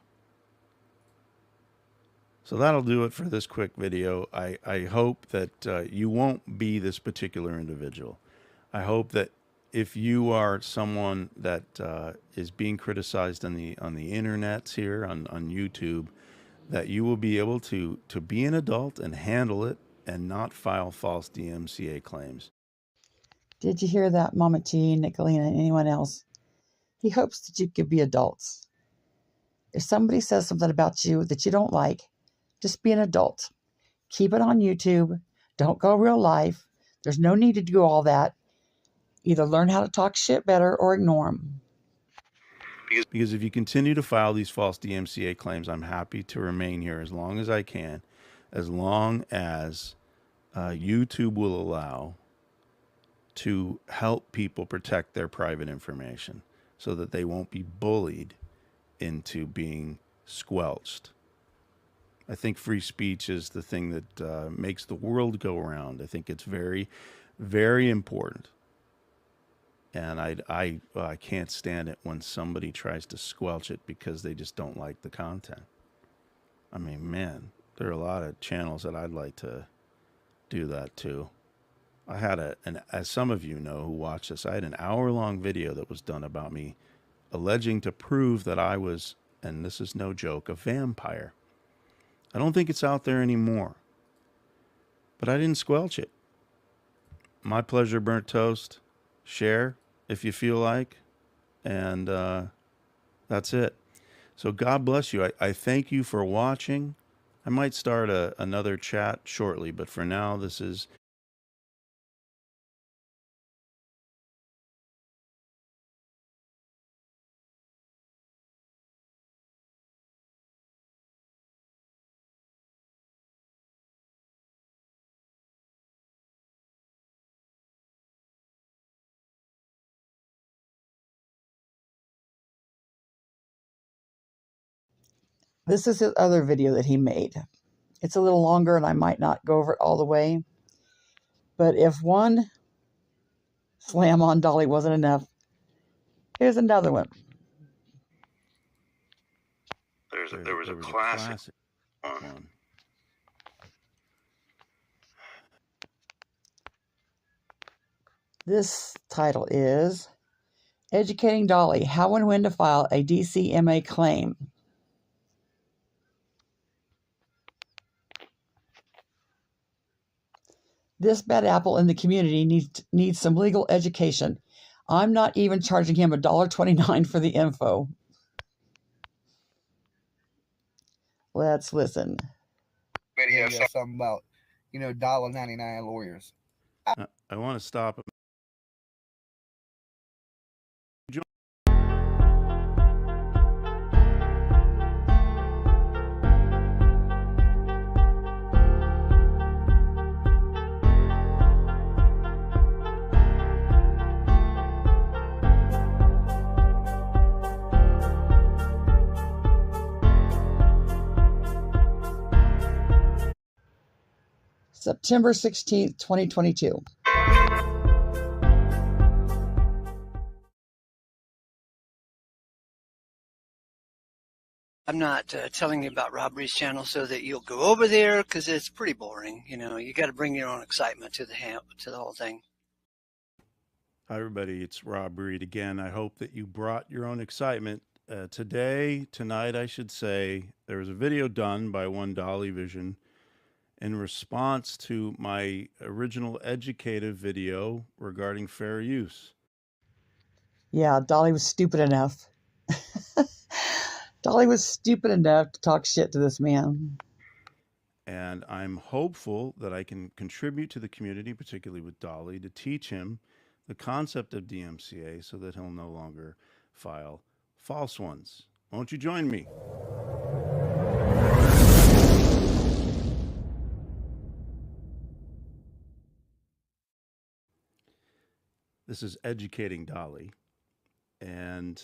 So that'll do it for this quick video. I hope that you won't be this particular individual. I hope that if you are someone that is being criticized on the internets here on YouTube, that you will be able to be an adult and handle it and not file false DMCA claims. Did you hear that, Mama T, Nicolina, and anyone else? He hopes that you could be adults If somebody says something about you that you don't like, just be an adult. Keep it on YouTube. Don't go real life. There's no need to do all that. Either learn how to talk shit better or ignore them. Because if you continue to file these false DMCA claims, I'm happy to remain here as long as I can, as long as YouTube will allow to help people protect their private information so that they won't be bullied into being squelched. I think free speech is the thing that makes the world go round. I think it's very, very important. And I can't stand it when somebody tries to squelch it because they just don't like the content. I mean, man, there are a lot of channels that I'd like to do that too. I had as some of you know who watch this, I had an hour-long video that was done about me alleging to prove that I was, and this is no joke, a vampire. I don't think it's out there anymore. But I didn't squelch it. My pleasure, burnt toast. Share if you feel like. And that's it. So God bless you. I thank you for watching. I might start another chat shortly, but for now, this is This is his other video that he made. It's a little longer and I might not go over it all the way. But if one slam on Dolly wasn't enough, here's another one. There was a classic one. This title is Educating Dolly, How and When to File a DMCA Claim. This bad apple in the community needs some legal education. I'm not even charging him $1.29 for the info. Let's listen. Video something about, $1.99 lawyers. I want to stop. September 16th, 2022. I'm not telling you about Rob Reed's channel so that you'll go over there because it's pretty boring. You got to bring your own excitement to the whole thing. Hi, everybody. It's Rob Reed again. I hope that you brought your own excitement. Tonight, I should say, there was a video done by one Dolly Vision in response to my original educative video regarding fair use. Yeah, Dolly was stupid enough. Dolly was stupid enough to talk shit to this man. And I'm hopeful that I can contribute to the community, particularly with Dolly, to teach him the concept of DMCA so that he'll no longer file false ones. Won't you join me? This is Educating Dolly. And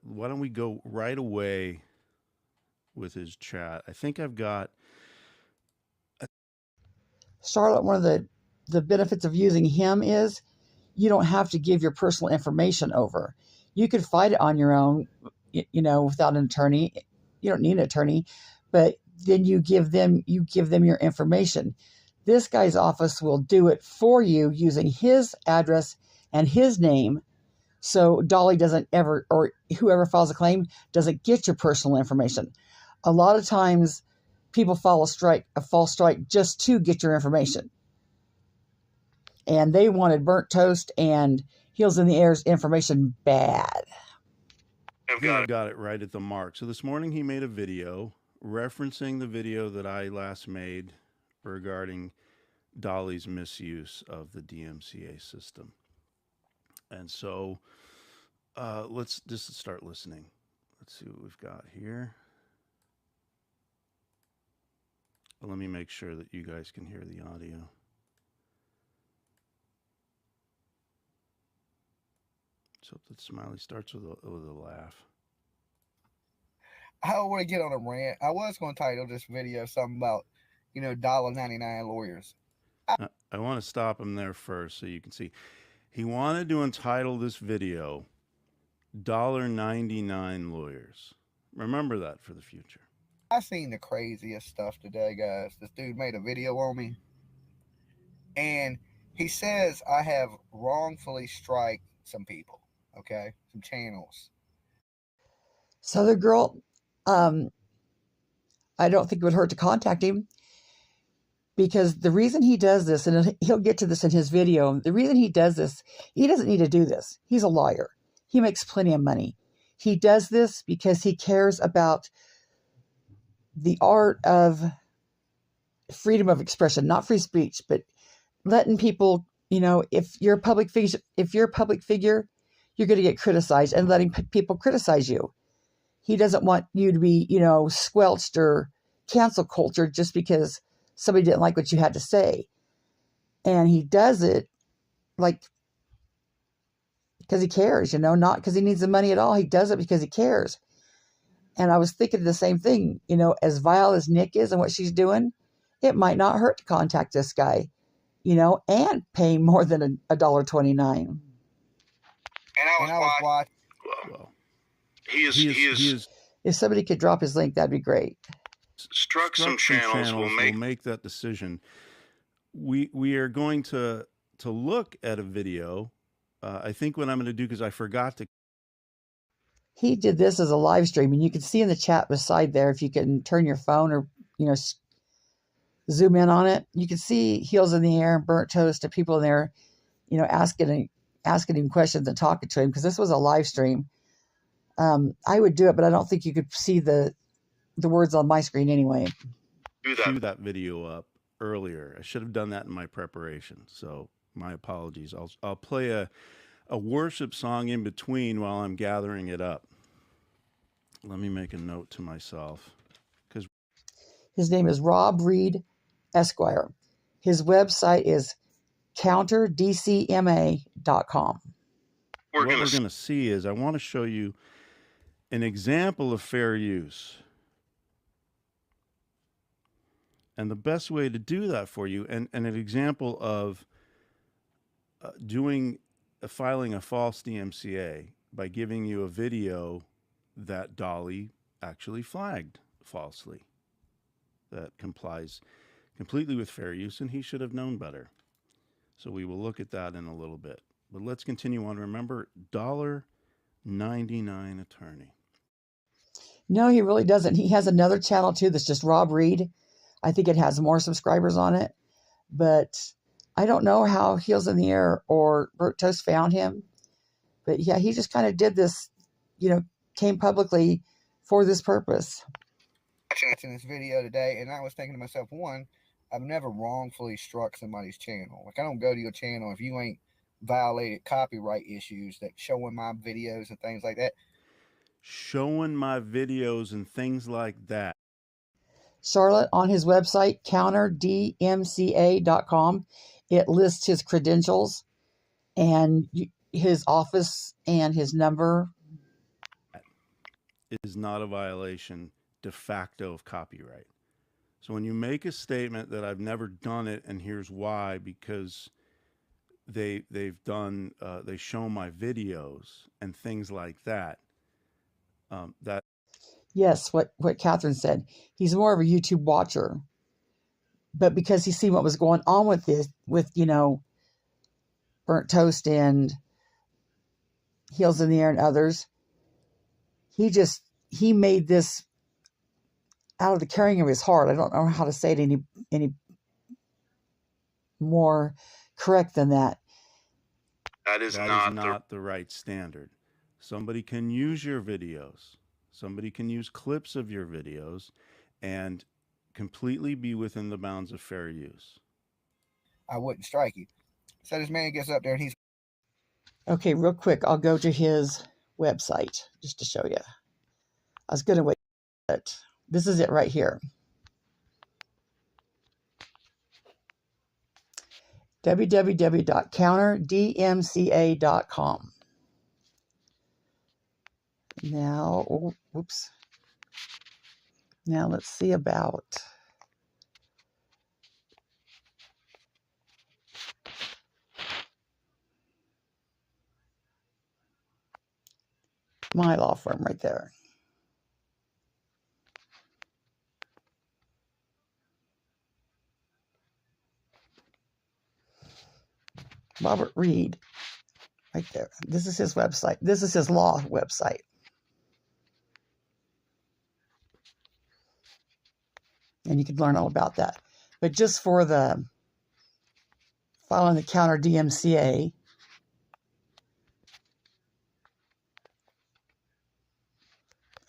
why don't we go right away with his chat? I think I've got... Charlotte, one of the benefits of using him is you don't have to give your personal information over. You could fight it on your own, without an attorney. You don't need an attorney, but then you give them your information. This guy's office will do it for you using his address and his name. So Dolly doesn't ever, or whoever files a claim doesn't get your personal information. A lot of times people file a false strike just to get your information. And they wanted Burnt Toast and Heels in the Air's information bad. I've got it right at the mark. So this morning he made a video referencing the video that I last made regarding Dolly's misuse of the DMCA system. And so let's just start listening. Let's see what we've got here. Well, let me make sure that you guys can hear the audio. So the smiley starts with a laugh. I don't want to get on a rant. I was going to title this video something about, $1.99 lawyers. I want to stop him there first so you can see. He wanted to entitle this video $1.99 lawyers. Remember that for the future. I seen the craziest stuff today, guys. This dude made a video on me. And he says I have wrongfully strike some people, okay? Some channels. So the girl, I don't think it would hurt to contact him, because the reason he does this, and he'll get to this in his video, the reason he does this, he doesn't need to do this. He's a lawyer. He makes plenty of money. He does this because he cares about the art of freedom of expression, not free speech, but letting people, if you're a public figure, you're going to get criticized, and letting people criticize you. He doesn't want you to be, squelched or cancel culture just because somebody didn't like what you had to say. And he does it because he cares, not because he needs the money at all. He does it because he cares. And I was thinking the same thing, as vile as Nick is and what she's doing, it might not hurt to contact this guy, and pay more than $1.29. And I was watching. Well, he is. If somebody could drop his link, that'd be great. Struck some channels will make that decision. We are going to look at a video. I think what I'm going to do, because I forgot to. He did this as a live stream, and you can see in the chat beside there, if you can turn your phone or zoom in on it, you can see Heels in the Air and Burnt Toast and people in there, asking him questions and talking to him, because this was a live stream. I would do it, but I don't think you could see the words on my screen anyway. Do that video up earlier. I should have done that in my preparation, so my apologies. I'll play a worship song in between while I'm gathering it up. Let me make a note to myself. Because his name is Rob Reed Esquire. His website is CounterDCMA.com. What we're going to see is, I want to show you an example of fair use. And the best way to do that for you, and an example of filing a false DMCA by giving you a video that Dolly actually flagged falsely, that complies completely with fair use, and he should have known better. So we will look at that in a little bit. But let's continue on. Remember, $1.99 attorney. No, he really doesn't. He has another channel too that's just Rob Reed. I think it has more subscribers on it, but I don't know how Heels in the Air or Burnt Toast found him. But yeah, he just kind of did this, came publicly for this purpose. Watching this video today, and I was thinking to myself, one, I've never wrongfully struck somebody's channel. Like, I don't go to your channel if you ain't violated copyright issues, that showing my videos and things like that. Showing my videos and things like that. Charlotte, on his website, CounterDMCA.com, it lists his credentials and his office and his number. It is not a violation de facto of copyright. So when you make a statement that I've never done it, and here's why, because they've done, they show my videos and things like that, Yes, what Catherine said. He's more of a YouTube watcher. But because he's seen what was going on with Burnt Toast and Heels in the Air and others, he made this out of the caring of his heart. I don't know how to say it any more correct than that. That is not the right standard. Somebody can use your videos. Somebody can use clips of your videos and completely be within the bounds of fair use. I wouldn't strike you. So this man gets up there and he's... Okay, real quick, I'll go to his website just to show you. I was going to wait, but this is it right here. www.CounterDMCA.com. Now, oh, whoops. Now let's see about my law firm right there. Robert Reed, right there. This is his website. This is his law website. And you can learn all about that. But just for the filing the counter DMCA,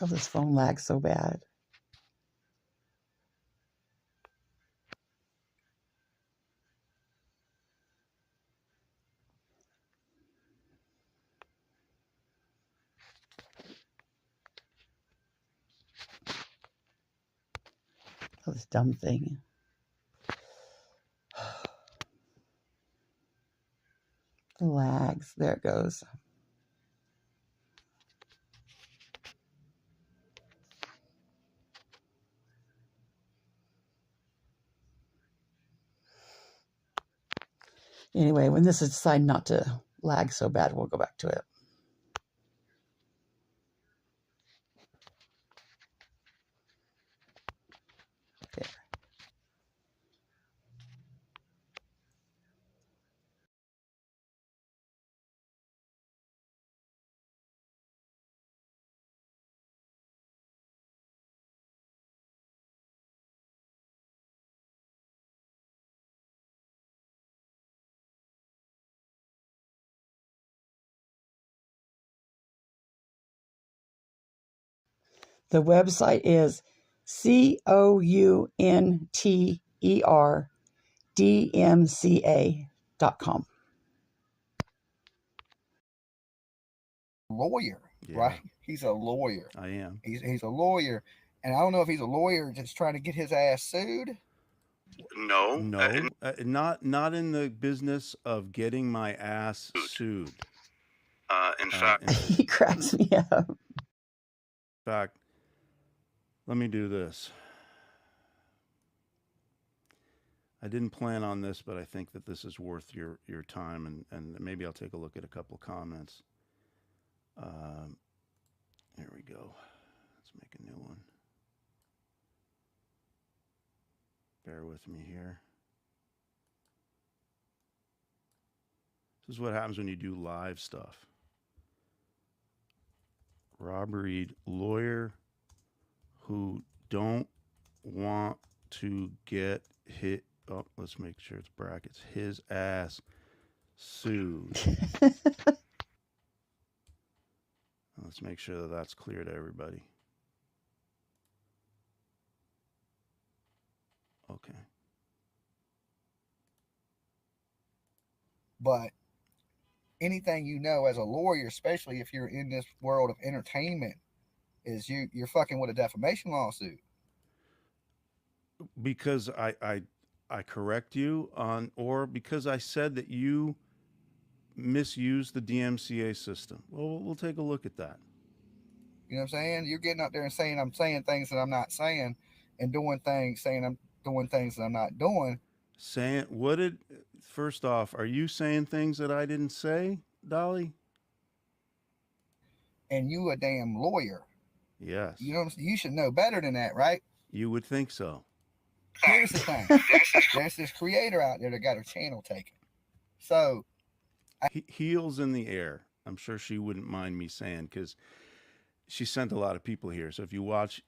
oh, this phone lags so bad. Oh, this dumb thing. The lags. There it goes. Anyway, when this is decided not to lag so bad, we'll go back to it. There. The website is CounterDMCA.com. Lawyer, Yeah. right? He's a lawyer. I am. He's a lawyer. And I don't know if he's a lawyer just trying to get his ass sued. No, not in the business of getting my ass sued. In fact, He cracks me up. In fact, let me do this. I didn't plan on this, but I think that this is worth your time, and maybe I'll take a look at a couple comments. Here we go. Let's make a new one. Bear with me here. This is what happens when you do live stuff. Rob Reed, lawyer who don't want to get hit. Oh, let's make sure it's brackets. His ass sued. Let's make sure that that's clear to everybody. Okay. But anything you know as a lawyer, especially if you're in this world of entertainment, is you're fucking with a defamation lawsuit. Because I correct you on, or because I said that you misused the DMCA system. Well, we'll take a look at that. You know what I'm saying? You're getting up there and saying I'm saying things that I'm not saying, and doing things, saying I'm doing things that I'm not doing. Saying what did? First off, are you saying things that I didn't say, Dolly? And you a damn lawyer. Yes. You know, you should know better than that, right? You would think so. Here's the thing. There's this creator out there that got her channel taken. So Heels in the air. I'm sure she wouldn't mind me saying, because she sent a lot of people here. So if you watch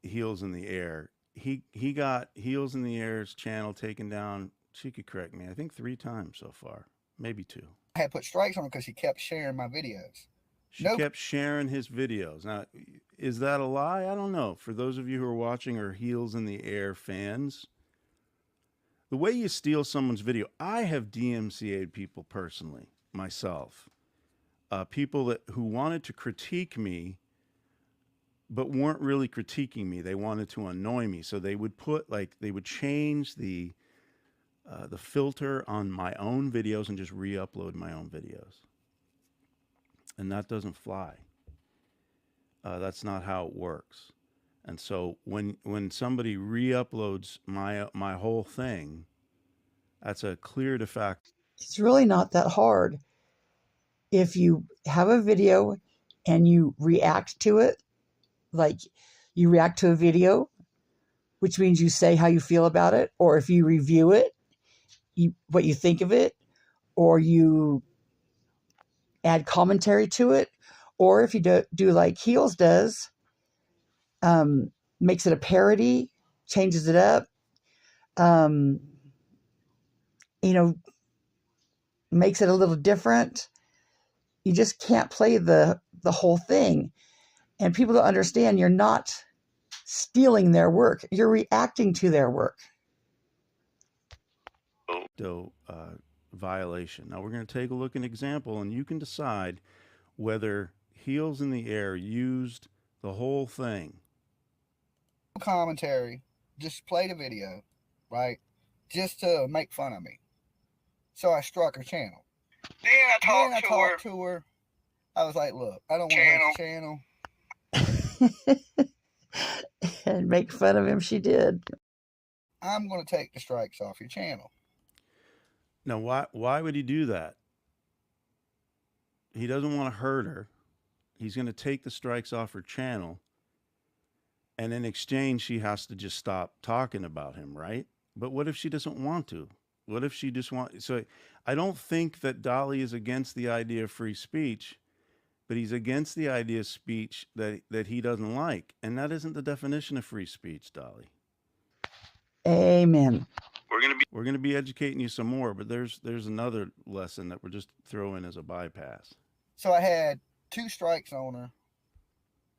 Heels in the Air, he got Heels in the Air's channel taken down. She could correct me, I think 3 times so far, maybe 2. I had put strikes on her because she kept sharing my videos. She kept sharing his videos. Now, is that a lie? I don't know. For those of you who are watching or Heels in the Air fans, the way you steal someone's video, I have DMCA'd people personally, myself. People who wanted to critique me, but weren't really critiquing me. They wanted to annoy me. So they would change the filter on my own videos and just re-upload my own videos. And that doesn't fly. That's not how it works. And so when somebody re-uploads my whole thing, that's a clear de facto. It's really not that hard. If you have a video and you react to it, like you react to a video, which means you say how you feel about it, or if you review it, what you think of it, or you add commentary to it, or if you do like Heels does, makes it a parody, changes it up, makes it a little different. You just can't play the whole thing. And people don't understand you're not stealing their work. You're reacting to their work. Violation. Now we're going to take a look at an example, and you can decide whether Heels in the Air used the whole thing. Commentary, just played a video, right? Just to make fun of me. So I struck her channel. Then I talked to her. I was like, look, I don't want to hurt the channel. And make fun of him, she did. I'm going to take the strikes off your channel. Now, why would he do that? He doesn't want to hurt her. He's going to take the strikes off her channel. And in exchange, she has to just stop talking about him, right? But what if she doesn't want to? What if she just wants... So I don't think that Dolly is against the idea of free speech, but he's against the idea of speech that he doesn't like. And that isn't the definition of free speech, Dolly. Amen. We're gonna be educating you some more, but there's another lesson that we're just throwing as a bypass. So I had 2 strikes on her.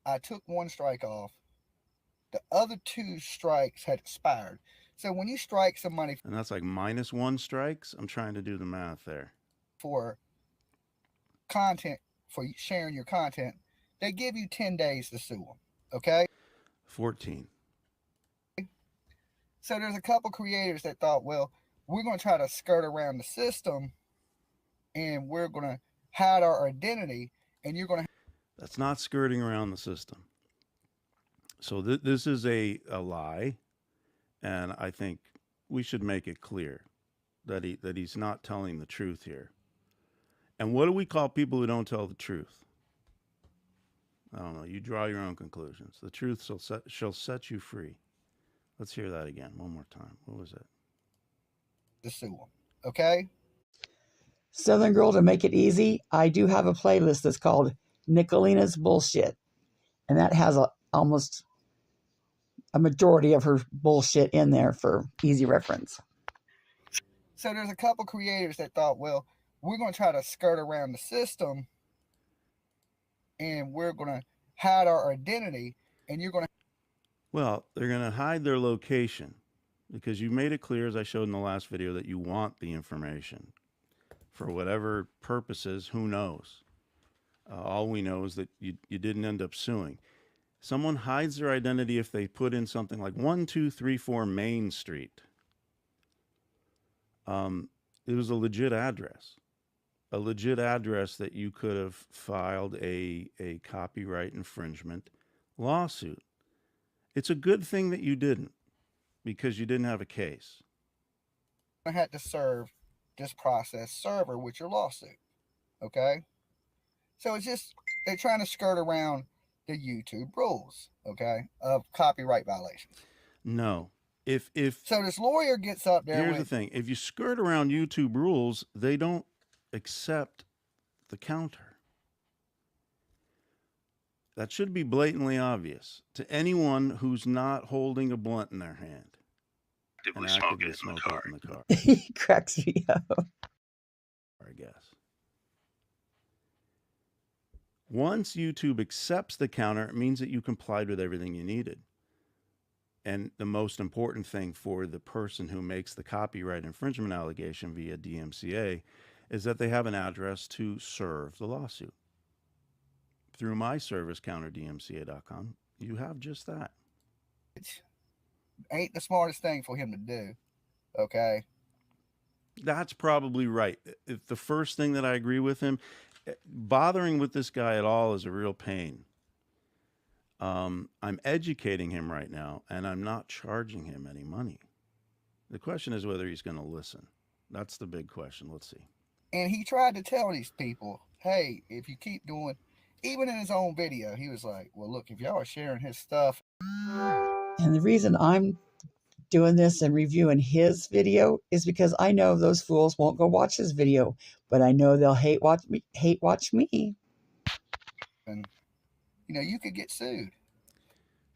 I took 1 strike off. The other 2 strikes had expired. So when you strike somebody, and that's like -1 strikes. I'm trying to do the math there. For content, for sharing your content, they give you 10 days to sue them. Okay. 14. So there's a couple creators that thought, well, we're going to try to skirt around the system and we're going to hide our identity, and you're going to... That's not skirting around the system. So this is a lie, and I think we should make it clear that he's not telling the truth here. And what do we call people who don't tell the truth? I don't know. You draw your own conclusions. The truth shall set you free. Let's hear that again one more time. What was it? The sue them. Okay? Southern Girl, to make it easy, I do have a playlist that's called Nicolina's Bullshit. And that has almost a majority of her bullshit in there for easy reference. So there's a couple creators that thought, well, we're going to try to skirt around the system and we're going to hide our identity, and you're going to... Well, they're going to hide their location because you made it clear, as I showed in the last video, that you want the information for whatever purposes. Who knows? All we know is that you didn't end up suing. Someone hides their identity if they put in something like 1234 Main Street. It was a legit address that you could have filed a copyright infringement lawsuit. It's a good thing that you didn't, because you didn't have a case. I had to serve this process server with your lawsuit. Okay? So it's just, they're trying to skirt around the YouTube rules, okay, of copyright violations. No. So this lawyer gets up there. Here's the thing. If you skirt around YouTube rules, they don't accept the counter. That should be blatantly obvious to anyone who's not holding a blunt in their hand. Actively smoke it in the car. He cracks me up. I guess. Once YouTube accepts the counter, it means that you complied with everything you needed. And the most important thing for the person who makes the copyright infringement allegation via DMCA is that they have an address to serve the lawsuit. Through my service, CounterDMCA.com, you have just that. It ain't the smartest thing for him to do, okay? That's probably right. If the first thing that I agree with him, bothering with this guy at all is a real pain. I'm educating him right now, and I'm not charging him any money. The question is whether he's going to listen. That's the big question. Let's see. And he tried to tell these people, hey, if you keep doing, even in his own video, he was like, well, look, if y'all are sharing his stuff. And the reason I'm doing this and reviewing his video is because I know those fools won't go watch his video, but I know they'll hate watch me. And, you know, you could get sued.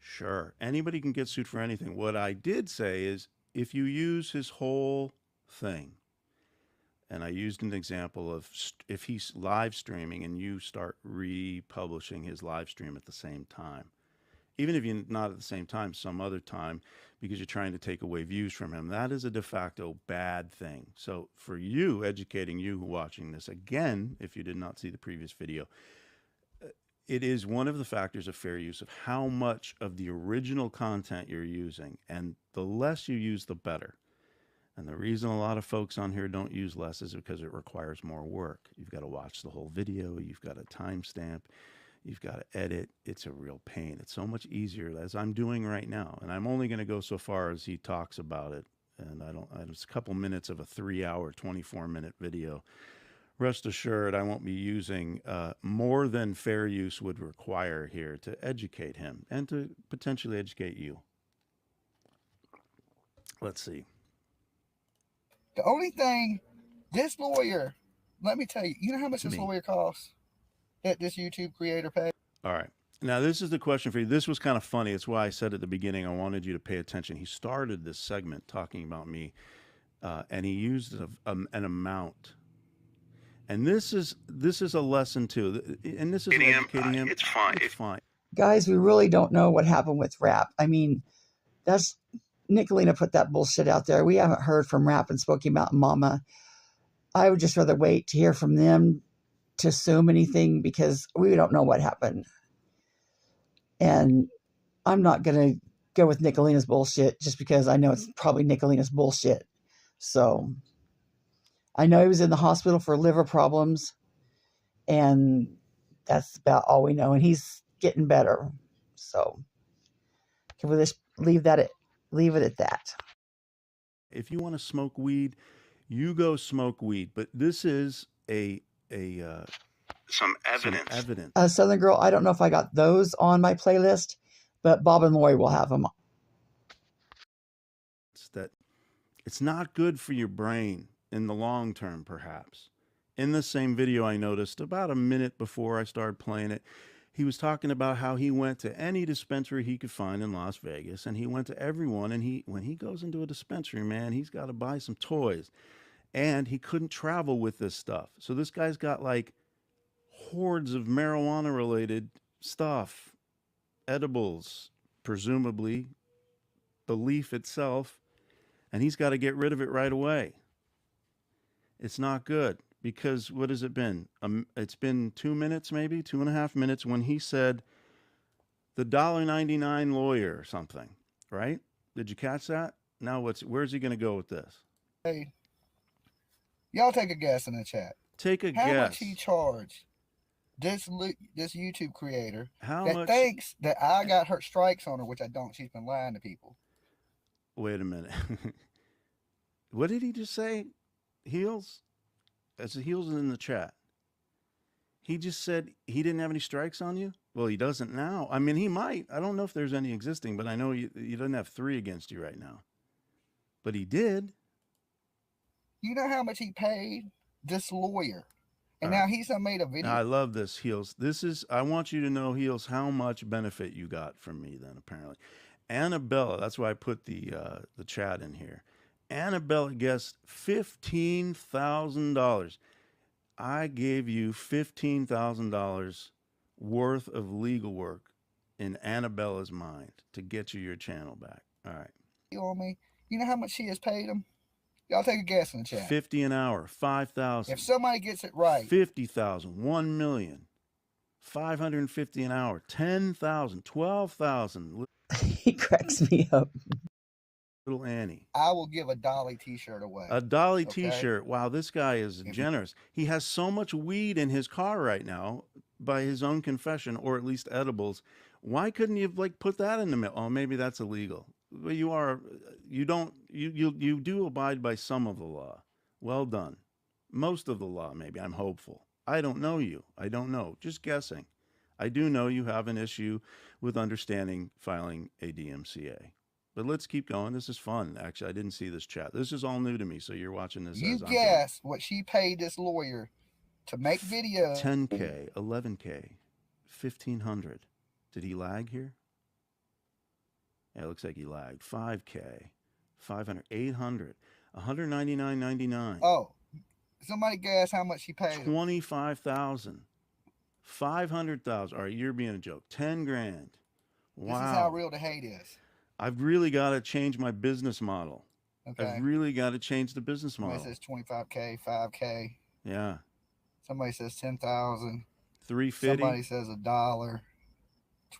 Sure. Anybody can get sued for anything. What I did say is if you use his whole thing, and I used an example of if he's live streaming and you start republishing his live stream at the same time, even if you're not at the same time, some other time, because you're trying to take away views from him, that is a de facto bad thing. So for you, educating you watching this, again, if you did not see the previous video, it is one of the factors of fair use of how much of the original content you're using. And the less you use, the better. And the reason a lot of folks on here don't use less is because it requires more work. You've got to watch the whole video. You've got to timestamp. You've got to edit. It's a real pain. It's so much easier, as I'm doing right now. And I'm only going to go so far as he talks about it. And it's a couple minutes of a 3-hour, 24-minute video. Rest assured, I won't be using more than fair use would require here to educate him and to potentially educate you. Let's see. The only thing, this lawyer, let me tell you, you know how much this lawyer costs that this YouTube creator paid? All right. Now, this is the question for you. This was kind of funny. It's why I said at the beginning I wanted you to pay attention. He started this segment talking about me, and he used an amount. And this is a lesson, too. And this is educating him. It's fine. It's fine. Guys, we really don't know what happened with Rap. I mean, that's Nicolina put that bullshit out there. We haven't heard from Rap and Smoky Mountain Mama. I would just rather wait to hear from them to assume anything because we don't know what happened. And I'm not going to go with Nicolina's bullshit just because I know it's probably Nicolina's bullshit. So I know he was in the hospital for liver problems, and that's about all we know. And he's getting better. So can we just leave it at that? If you want to smoke weed, you go smoke weed. But this is some evidence. Southern Girl, I don't know if I got those on my playlist, but Bob and Lori will have them. It's not good for your brain in the long term, perhaps. In the same video, I noticed about a minute before I started playing it, he was talking about how he went to any dispensary he could find in Las Vegas, and he went to everyone. And when he goes into a dispensary, man, he's got to buy some toys, and he couldn't travel with this stuff. So this guy's got like hordes of marijuana-related stuff, edibles, presumably, the leaf itself, and he's got to get rid of it right away. It's not good. Because what has it been? It's been 2 minutes, maybe 2.5 minutes when he said the $1.99 lawyer or something, right? Did you catch that? Now where's he going to go with this? Hey, y'all take a guess in the chat. Take a guess. How much he charged this YouTube creator that thinks that I got her strikes on her, which I don't. She's been lying to people. Wait a minute. What did he just say? Heels? As Heels in the chat. He just said he didn't have any strikes on you? Well, he doesn't now. I mean, he might. I don't know if there's any existing, but I know you doesn't have 3 against you right now. But he did. You know how much he paid this lawyer? And now he's made a video. I love this, Heels. I want you to know, Heels, how much benefit you got from me then, apparently. Annabella, that's why I put the chat in here. Annabella guessed $15,000. I gave you $15,000 worth of legal work in Annabella's mind to get you your channel back. All right. You on me? You know how much she has paid him? Y'all take a guess in the chat. $50 an hour, $5,000. If somebody gets it right, $50,000, $1 million, $550 an hour, $10,000, $12,000. He cracks me up. Little Annie. I will give a Dolly t-shirt away. A Dolly t-shirt. Wow, this guy is generous. He has so much weed in his car right now, by his own confession, or at least edibles. Why couldn't you like put that in the mail? Oh, maybe that's illegal. But you do abide by some of the law. Well done. Most of the law, maybe. I'm hopeful. I don't know you. I don't know. Just guessing. I do know you have an issue with understanding filing a DMCA. But let's keep going. This is fun. Actually, I didn't see this chat. This is all new to me, so you're watching this. You guess what she paid this lawyer to make videos. $10K, $11K, $1,500. Did he lag here? Yeah, it looks like he lagged. $5K, $500, $800, $199.99. Oh, somebody guess how much she paid? $25,000, $500,000. All right, you're being a joke. 10 grand. Wow. This is how real the hate is. I've really got to change my business model. Okay. I've really got to change the business model. Somebody says 25K, 5K. Yeah. Somebody says 10,000. $350. Somebody says $1.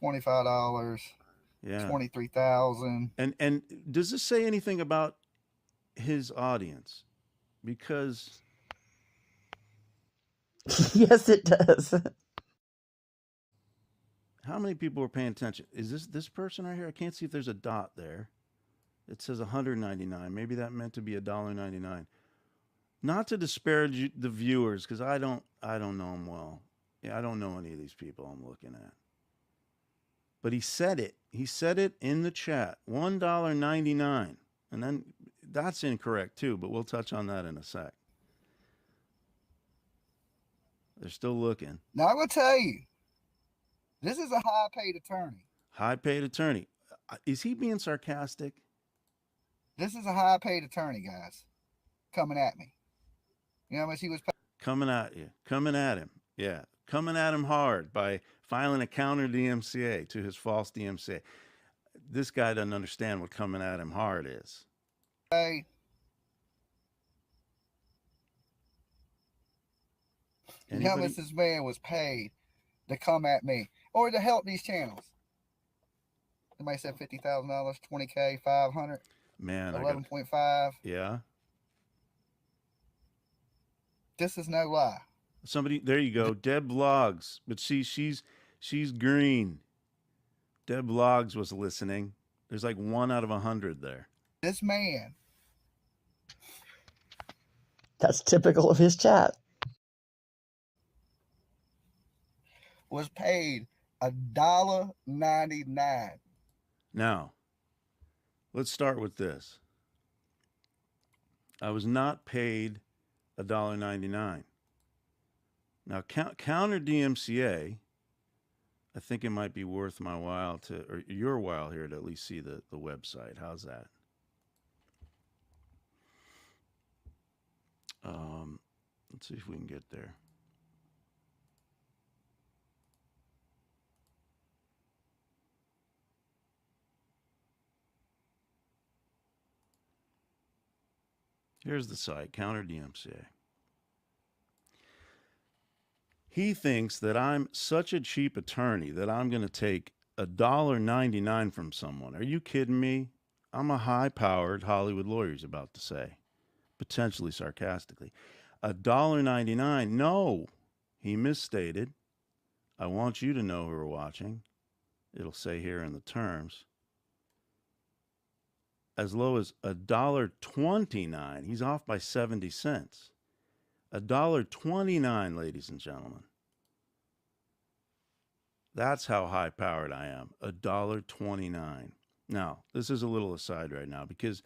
$25. Yeah. 23,000. And does this say anything about his audience? Because yes, it does. How many people are paying attention? Is this person right here? I can't see if there's a dot there. It says $199. Maybe that meant to be $1.99. Not to disparage the viewers, because I don't know them well. Yeah, I don't know any of these people I'm looking at. But he said it. He said it in the chat. $1.99. And then that's incorrect too, but we'll touch on that in a sec. They're still looking. Now I'm going to tell you, this is a high-paid attorney. High-paid attorney. Is he being sarcastic? This is a high-paid attorney, guys, coming at me. You know how much he was paid? Coming at you. Coming at him. Yeah. Coming at him hard by filing a CounterDMCA to his false DMCA. This guy doesn't understand what coming at him hard is. Hey. You know how much this man was paid to come at me or to help these channels? Somebody said $50,000, $20K, $500, man, 11.5. Yeah. This is no lie. Somebody, there you go, Deb Vlogs. But see, she's green. Deb Vlogs was listening. There's like 1 out of 100 there. This man. That's typical of his chat. Was paid $1.99. Now, let's start with this. I was not paid $1.99. Now, CounterDMCA, I think it might be worth my while or your while here to at least see the website. How's that? Let's see if we can get there. Here's the site, CounterDMCA. He thinks that I'm such a cheap attorney that I'm going to take $1.99 from someone. Are you kidding me? I'm a high-powered Hollywood lawyer, he's about to say, potentially sarcastically. $1.99? No, he misstated. I want you to know who are watching. It'll say here in the terms. As low as $1.29. He's off by 70 cents. $1.29, ladies and gentlemen. That's how high-powered I am. $1.29. Now, this is a little aside right now, because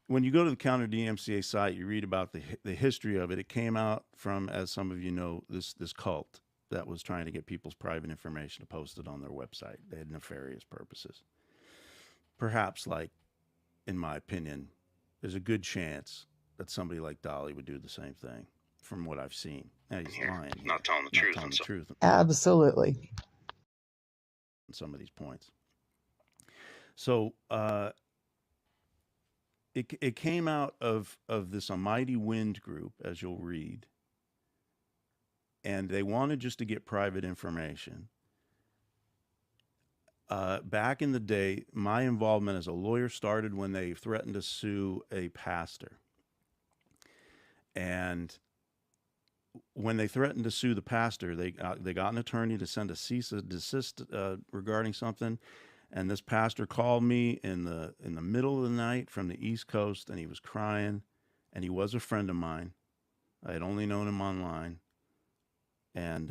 when you go to the CounterDMCA site, you read about the history of it. It came out from, as some of you know, this cult that was trying to get people's private information to post it on their website. They had nefarious purposes. Perhaps, like, in my opinion, there's a good chance that somebody like Dolly would do the same thing, from what I've seen. Now, he's lying. Not telling the truth. Absolutely. some of these points. So it came out of this A Mighty Wind group, as you'll read, and they wanted just to get private information. Back in the day, my involvement as a lawyer started when they threatened to sue a pastor. And when they threatened to sue the pastor, they got an attorney to send a cease and desist regarding something. And this pastor called me in the middle of the night from the East Coast, and he was crying. And he was a friend of mine. I had only known him online. And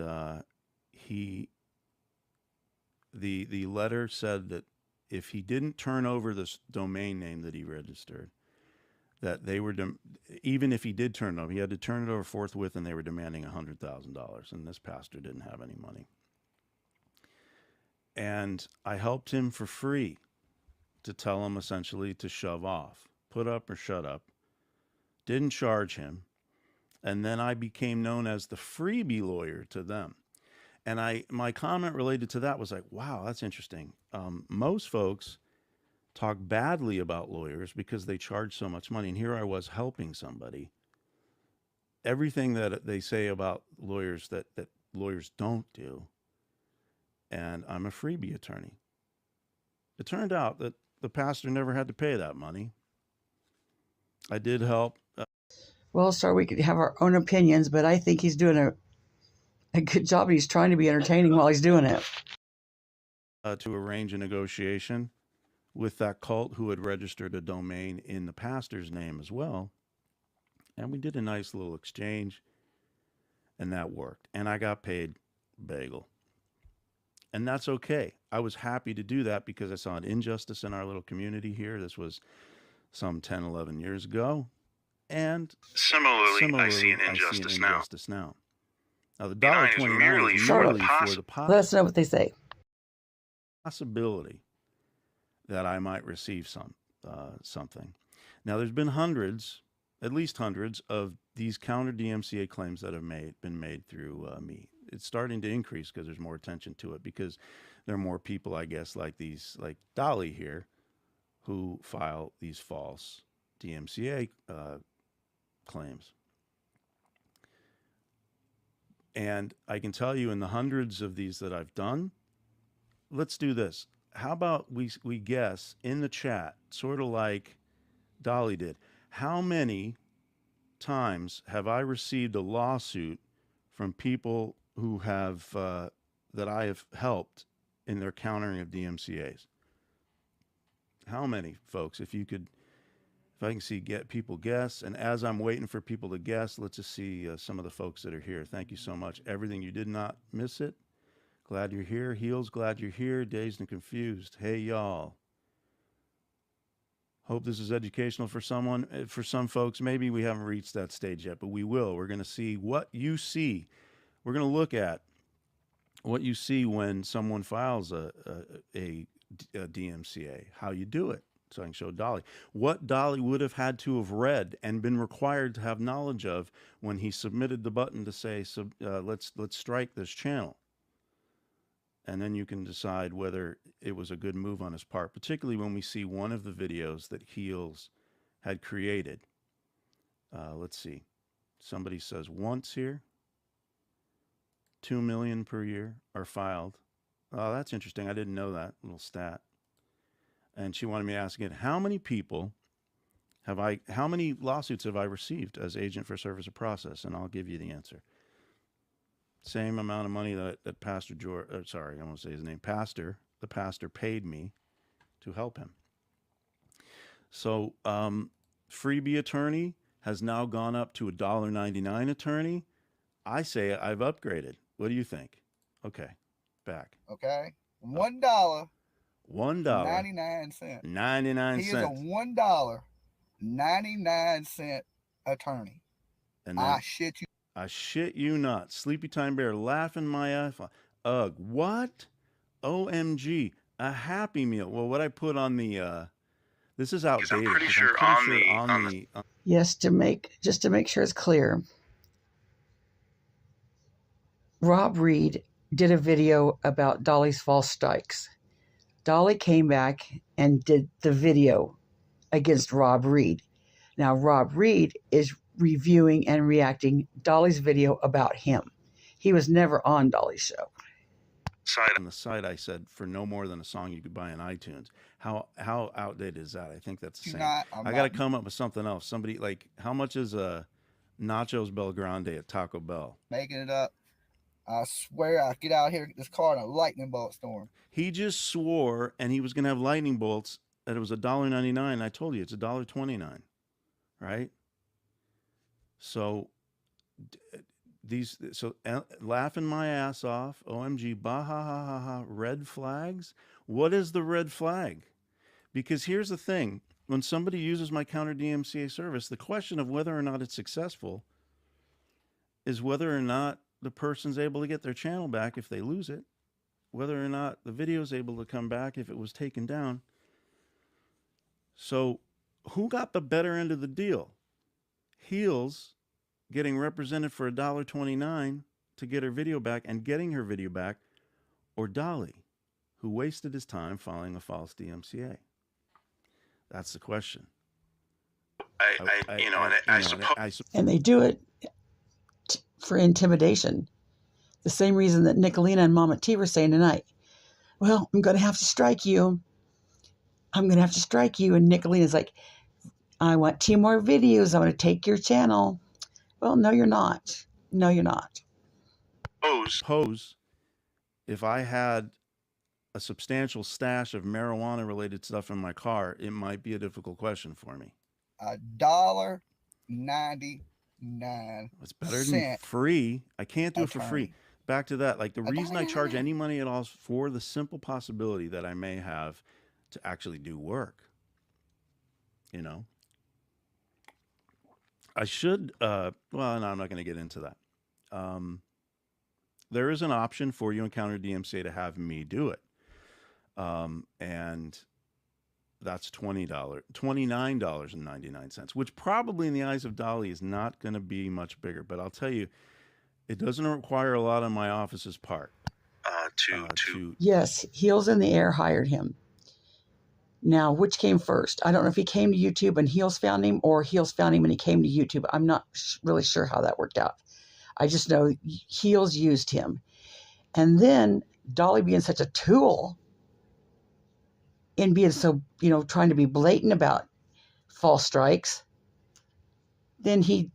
the letter said that if he didn't turn over this domain name that he registered, that they were, even if he did turn it over, he had to turn it over forthwith, and they were demanding $100,000. And this pastor didn't have any money. And I helped him for free to tell him essentially to shove off, put up or shut up. Didn't charge him. And then I became known as the freebie lawyer to them. And my comment related to that was like, wow, that's interesting. Most folks talk badly about lawyers because they charge so much money. And here I was helping somebody. Everything that they say about lawyers that lawyers don't do. And I'm a freebie attorney. It turned out that the pastor never had to pay that money. I did help. Well, sir, we could have our own opinions, but I think he's doing a good job. He's trying to be entertaining while he's doing it. To arrange a negotiation with that cult who had registered a domain in the pastor's name as well. And we did a nice little exchange, and that worked. And I got paid bagel. And that's okay. I was happy to do that because I saw an injustice in our little community here. This was some 10, 11 years ago. And similarly I see an injustice now. Now, the $1.29 is merely for the Let us know what they say. Possibility that I might receive something. Now, there's been at least hundreds of these CounterDMCA claims that have been made through me. It's starting to increase because there's more attention to it, because there are more people, I guess, like Dolly here, who file these false DMCA claims. And I can tell you, in the hundreds of these that I've done, let's do this. How about we guess in the chat, sort of like Dolly did, how many times have I received a lawsuit from people who have that I have helped in their countering of DMCAs? How many, folks? If I can see people guess, and as I'm waiting for people to guess, let's just see some of the folks that are here. Thank you so much. Everything, you did not miss it. Glad you're here. Heels, glad you're here. Dazed and confused. Hey, y'all. Hope this is educational for someone. For some folks, maybe we haven't reached that stage yet, but we will. We're going to see what you see. We're going to look at what you see when someone files a DMCA, how you do it. So I can show Dolly what Dolly would have had to have read and been required to have knowledge of when he submitted the button to say, let's strike this channel. And then you can decide whether it was a good move on his part, particularly when we see one of the videos that Heels had created. Let's see. Somebody says once here, 2 million per year are filed. Oh, that's interesting. I didn't know that little stat. And she wanted me to ask again, how many lawsuits have I received as agent for service of process? And I'll give you the answer. Same amount of money that Pastor George, sorry, I won't say his name, the pastor paid me to help him. So freebie attorney has now gone up to $1.99 attorney. I say I've upgraded. What do you think? Okay, back. Okay, $1. $1.99. 99 He is cents. a $1.99 attorney. And then, I shit you not. Sleepy Time Bear laughing my ass off. Ugh, what? OMG, a Happy Meal. Well, what I put on the, this is outdated. I'm pretty sure on the Yes, just to make sure it's clear. Rob Reed did a video about Dolly's false strikes. Dolly came back and did the video against Rob Reed. Now, Rob Reed is reviewing and reacting Dolly's video about him. He was never on Dolly's show. On the site, I said for no more than a song you could buy on iTunes. How outdated is that? I think that's the same. I got to come up with something else. Somebody like, how much is a Nachos Bel Grande at Taco Bell? Making it up. I swear I get out here, this car in a lightning bolt storm. He just swore, and he was going to have lightning bolts, that it was $1.99. I told you it's $1.29, right? So laughing my ass off, OMG, bah ha ha ha ha, red flags. What is the red flag? Because here's the thing: when somebody uses my CounterDMCA service, the question of whether or not it's successful is whether or not the person's able to get their channel back if they lose it, whether or not the video is able to come back if it was taken down. So who got the better end of the deal? Heels getting represented for $1.29 to get her video back and getting her video back, or Dolly, who wasted his time filing a false DMCA? That's the question. And they do it for intimidation. The same reason that Nicolina and MamaT were saying tonight, well, I'm going to have to strike you. I'm going to have to strike you. And Nicolina's like, I want 2 more videos. I want to take your channel. Well, no, you're not. No, you're not. Suppose if I had a substantial stash of marijuana-related stuff in my car, it might be a difficult question for me. $1.99. It's better than free. I can't do it for free. Back to that. Like, the reason I charge any money at all is for the simple possibility that I may have to actually do work. You know? I should, well, no, I'm not going to get into that. There is an option for you in CounterDMCA to have me do it. And that's $29.99, which probably in the eyes of Dolly is not going to be much bigger. But I'll tell you, it doesn't require a lot on my office's part. Yes, Heels in the Air hired him. Now, which came first? I don't know if he came to YouTube and Heels found him, or Heels found him and he came to YouTube. I'm not really sure how that worked out. I just know Heels used him. And then Dolly, being such a tool and being so, trying to be blatant about false strikes, then he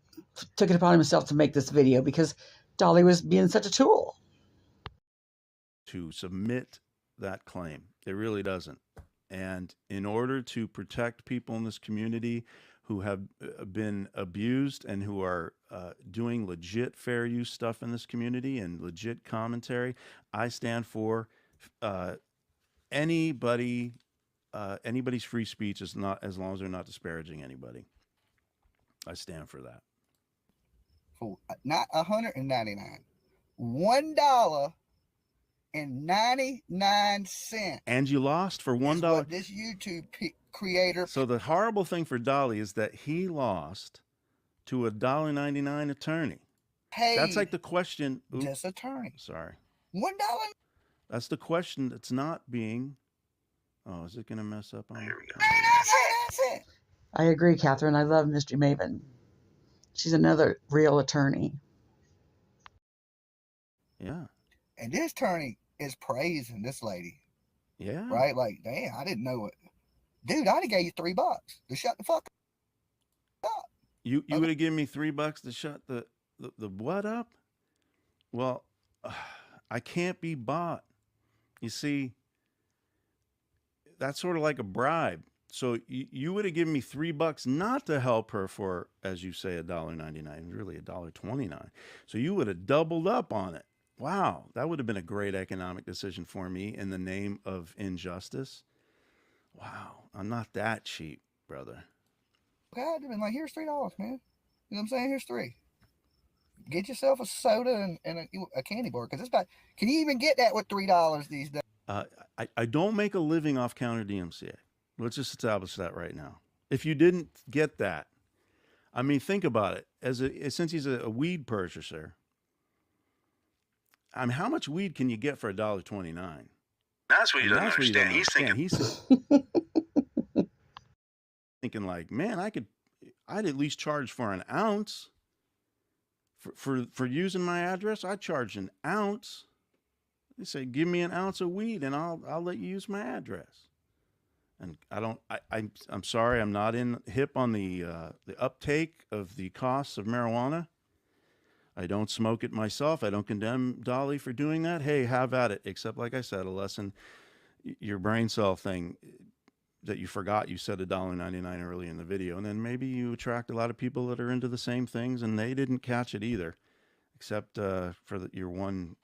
took it upon himself to make this video because Dolly was being such a tool. To submit that claim. It really doesn't. And in order to protect people in this community who have been abused and who are doing legit fair use stuff in this community and legit commentary, I stand for anybody's free speech is not, as long as they're not disparaging anybody. I stand for that. For not $199, $1.99. And you lost for $1. This YouTube creator. So the horrible thing for Dolly is that he lost to a $1.99 attorney. Hey, that's like the question. Oops, this attorney. Sorry. $1. That's the question that's not being. Oh, is it going to mess up on? Here we go. That's it. I agree, Catherine. I love Mystery Maven. She's another real attorney. Yeah. And this attorney is praising this lady. Yeah. Right? Like, damn, I didn't know it. Dude, I'd have gave you $3 to shut the fuck up. You would have given me $3 to shut the what up? Well, I can't be bought. You see, that's sort of like a bribe. So you would have given me $3 not to help her for, as you say, $1.99, really $1.29. So you would have doubled up on it. Wow, that would have been a great economic decision for me in the name of injustice. Wow, I'm not that cheap, brother. Okay, I'd have been like, here's $3, man. You know what I'm saying? Here's $3. Get yourself a soda and a candy bar, because it's about. Can you even get that with $3 these days? I don't make a living off CounterDMCA. Let's just establish that right now. If you didn't get that, I mean, think about it. Since he's a weed purchaser, I mean, how much weed can you get for $1.29? That's what he doesn't understand. He's thinking like, man, I'd at least charge for an ounce. For using my address, I charge an ounce. They say, give me an ounce of weed and I'll let you use my address. And I'm sorry, I'm not hip on the uptake of the costs of marijuana. I don't smoke it myself. I don't condemn Dolly for doing that. Hey, have at it. Except, like I said, a lesson, your brain cell thing that you forgot you said $1.99 early in the video. And then maybe you attract a lot of people that are into the same things and they didn't catch it either, except for your one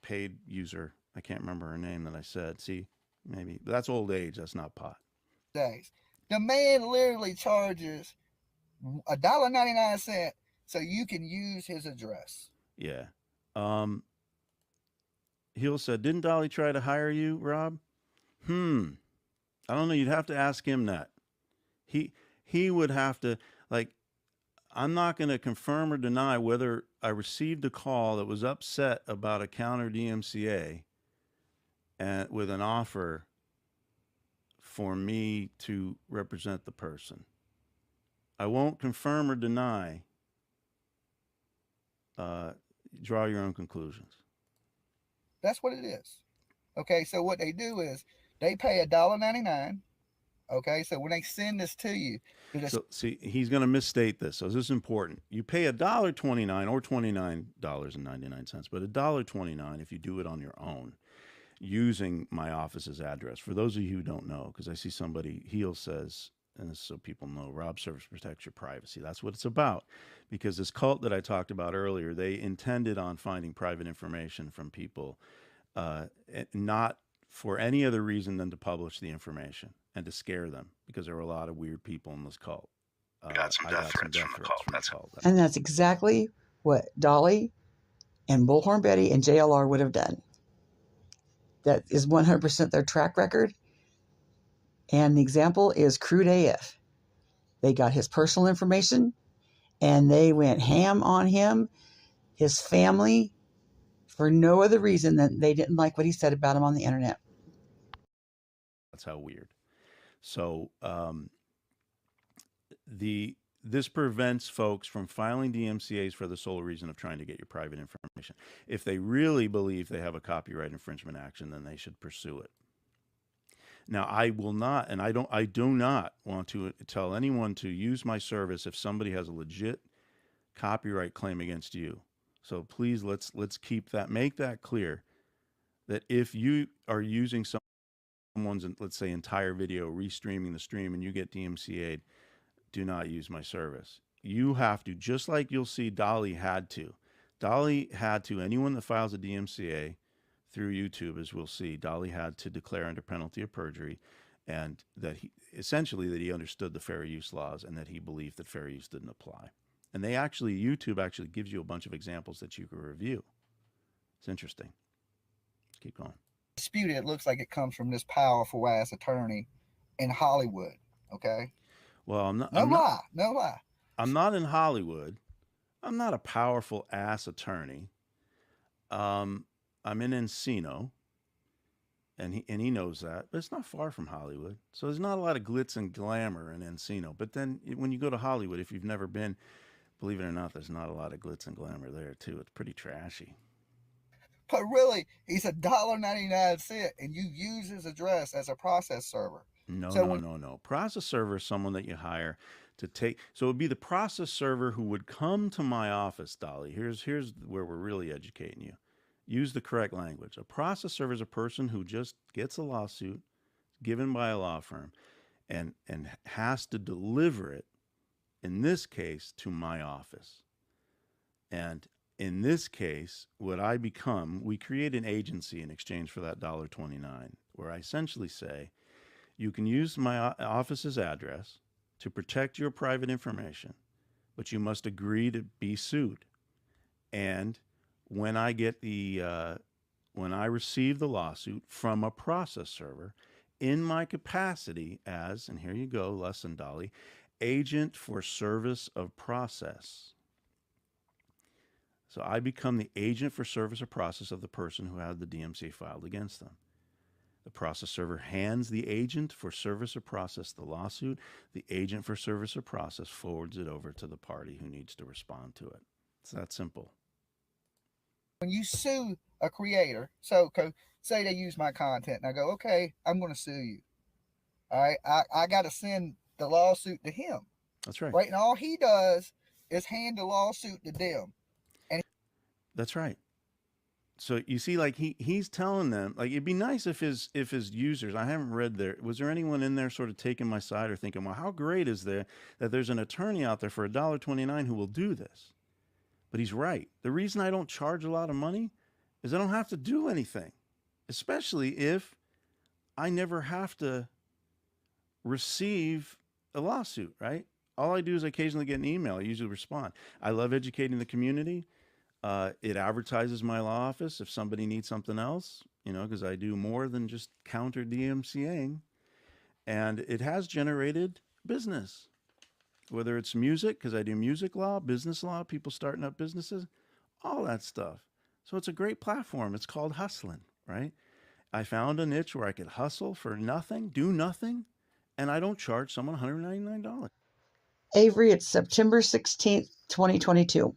paid user. I can't remember her name that I said. See, maybe that's old age. That's not pot. Days. The man literally charges $1.99 so you can use his address. Yeah. Hill said, didn't Dolly try to hire you, Rob? I don't know. You'd have to ask him that. He would have to, like, I'm not going to confirm or deny whether I received a call that was upset about a CounterDMCA and with an offer for me to represent the person. I won't confirm or deny. Draw your own conclusions. That's what it is. Okay, so what they do is they pay $1.99. Okay, so when they send this to you, so see, he's going to misstate this. So this is important. You pay $1.29 or $29.99, but $1.29 if you do it on your own, using my office's address. For those of you who don't know, because I see somebody, Heel says, and this is so people know, Rob Service protects your privacy. That's what it's about. Because this cult that I talked about earlier, they intended on finding private information from people, not for any other reason than to publish the information and to scare them, because there were a lot of weird people in this cult. Got some death threats from the cult. And that's exactly what Dolly and Bullhorn Betty and JLR would have done. That is 100% their track record. And the example is Crude AF. They got his personal information and they went ham on him, his family, for no other reason than they didn't like what he said about him on the internet. That's how weird. So this prevents folks from filing DMCAs for the sole reason of trying to get your private information. If they really believe they have a copyright infringement action, then they should pursue it. Now, I will not, and I do not want to tell anyone to use my service if somebody has a legit copyright claim against you. So please, let's keep that, make that clear, that if you are using someone's, let's say, entire video, restreaming the stream, and you get DMCA'd, do not use my service. You have to, just like you'll see Dolly had to. Dolly had to, anyone that files a DMCA through YouTube, as we'll see, Dolly had to declare under penalty of perjury, and that he understood the fair use laws and that he believed that fair use didn't apply. And YouTube actually gives you a bunch of examples that you can review. It's interesting. Keep going. Dispute, it looks like it comes from this powerful ass attorney in Hollywood. Okay. Well, I'm not. No lie. I'm not in Hollywood. I'm not a powerful ass attorney. I'm in Encino, and he knows that, but it's not far from Hollywood. So there's not a lot of glitz and glamour in Encino. But then when you go to Hollywood, if you've never been, believe it or not, there's not a lot of glitz and glamour there too. It's pretty trashy. But really, he's $1.99, and you use his address as a process server. No. Process server is someone that you hire to take. So it would be the process server who would come to my office, Dolly. Here's where we're really educating you. Use the correct language. A process server is a person who just gets a lawsuit given by a law firm and has to deliver it, in this case, to my office. And in this case, what I become, we create an agency in exchange for that $1.29, where I essentially say, you can use my office's address to protect your private information, but you must agree to be sued. And when I get when I receive the lawsuit from a process server, in my capacity as, and here you go, lesson, Dolly, agent for service of process. So I become the agent for service or process of the person who had the DMCA filed against them. The process server hands the agent for service or process the lawsuit. The agent for service or process forwards it over to the party who needs to respond to it. It's that simple. When you sue a creator, so say they use my content, and I go, okay, I'm going to sue you. All right, I got to send the lawsuit to him. That's right. Right, and all he does is hand the lawsuit to them. And that's right. So you see, like he's telling them, like it'd be nice if his users, I haven't read there, was there anyone in there sort of taking my side or thinking, well, how great is there that there's an attorney out there for $1.29 who will do this? But he's right. The reason I don't charge a lot of money is I don't have to do anything, especially if I never have to receive a lawsuit, right? All I do is occasionally get an email. I usually respond. I love educating the community. It advertises my law office if somebody needs something else, you know, because I do more than just CounterDMCAing. And it has generated business, whether it's music, because I do music law, business law, people starting up businesses, all that stuff. So it's a great platform. It's called hustling, right? I found a niche where I could hustle for nothing, do nothing, and I don't charge someone $199. Avery, it's September 16th, 2022.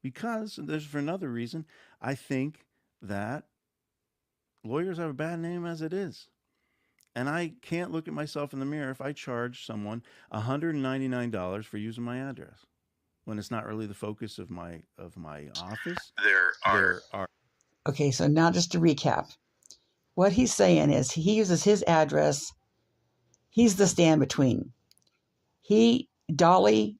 Because there's for another reason, I think that lawyers have a bad name as it is. And I can't look at myself in the mirror if I charge someone $199 for using my address when it's not really the focus of my office. There are. Okay, so now just to recap. What he's saying is he uses his address. He's the stand between. Dolly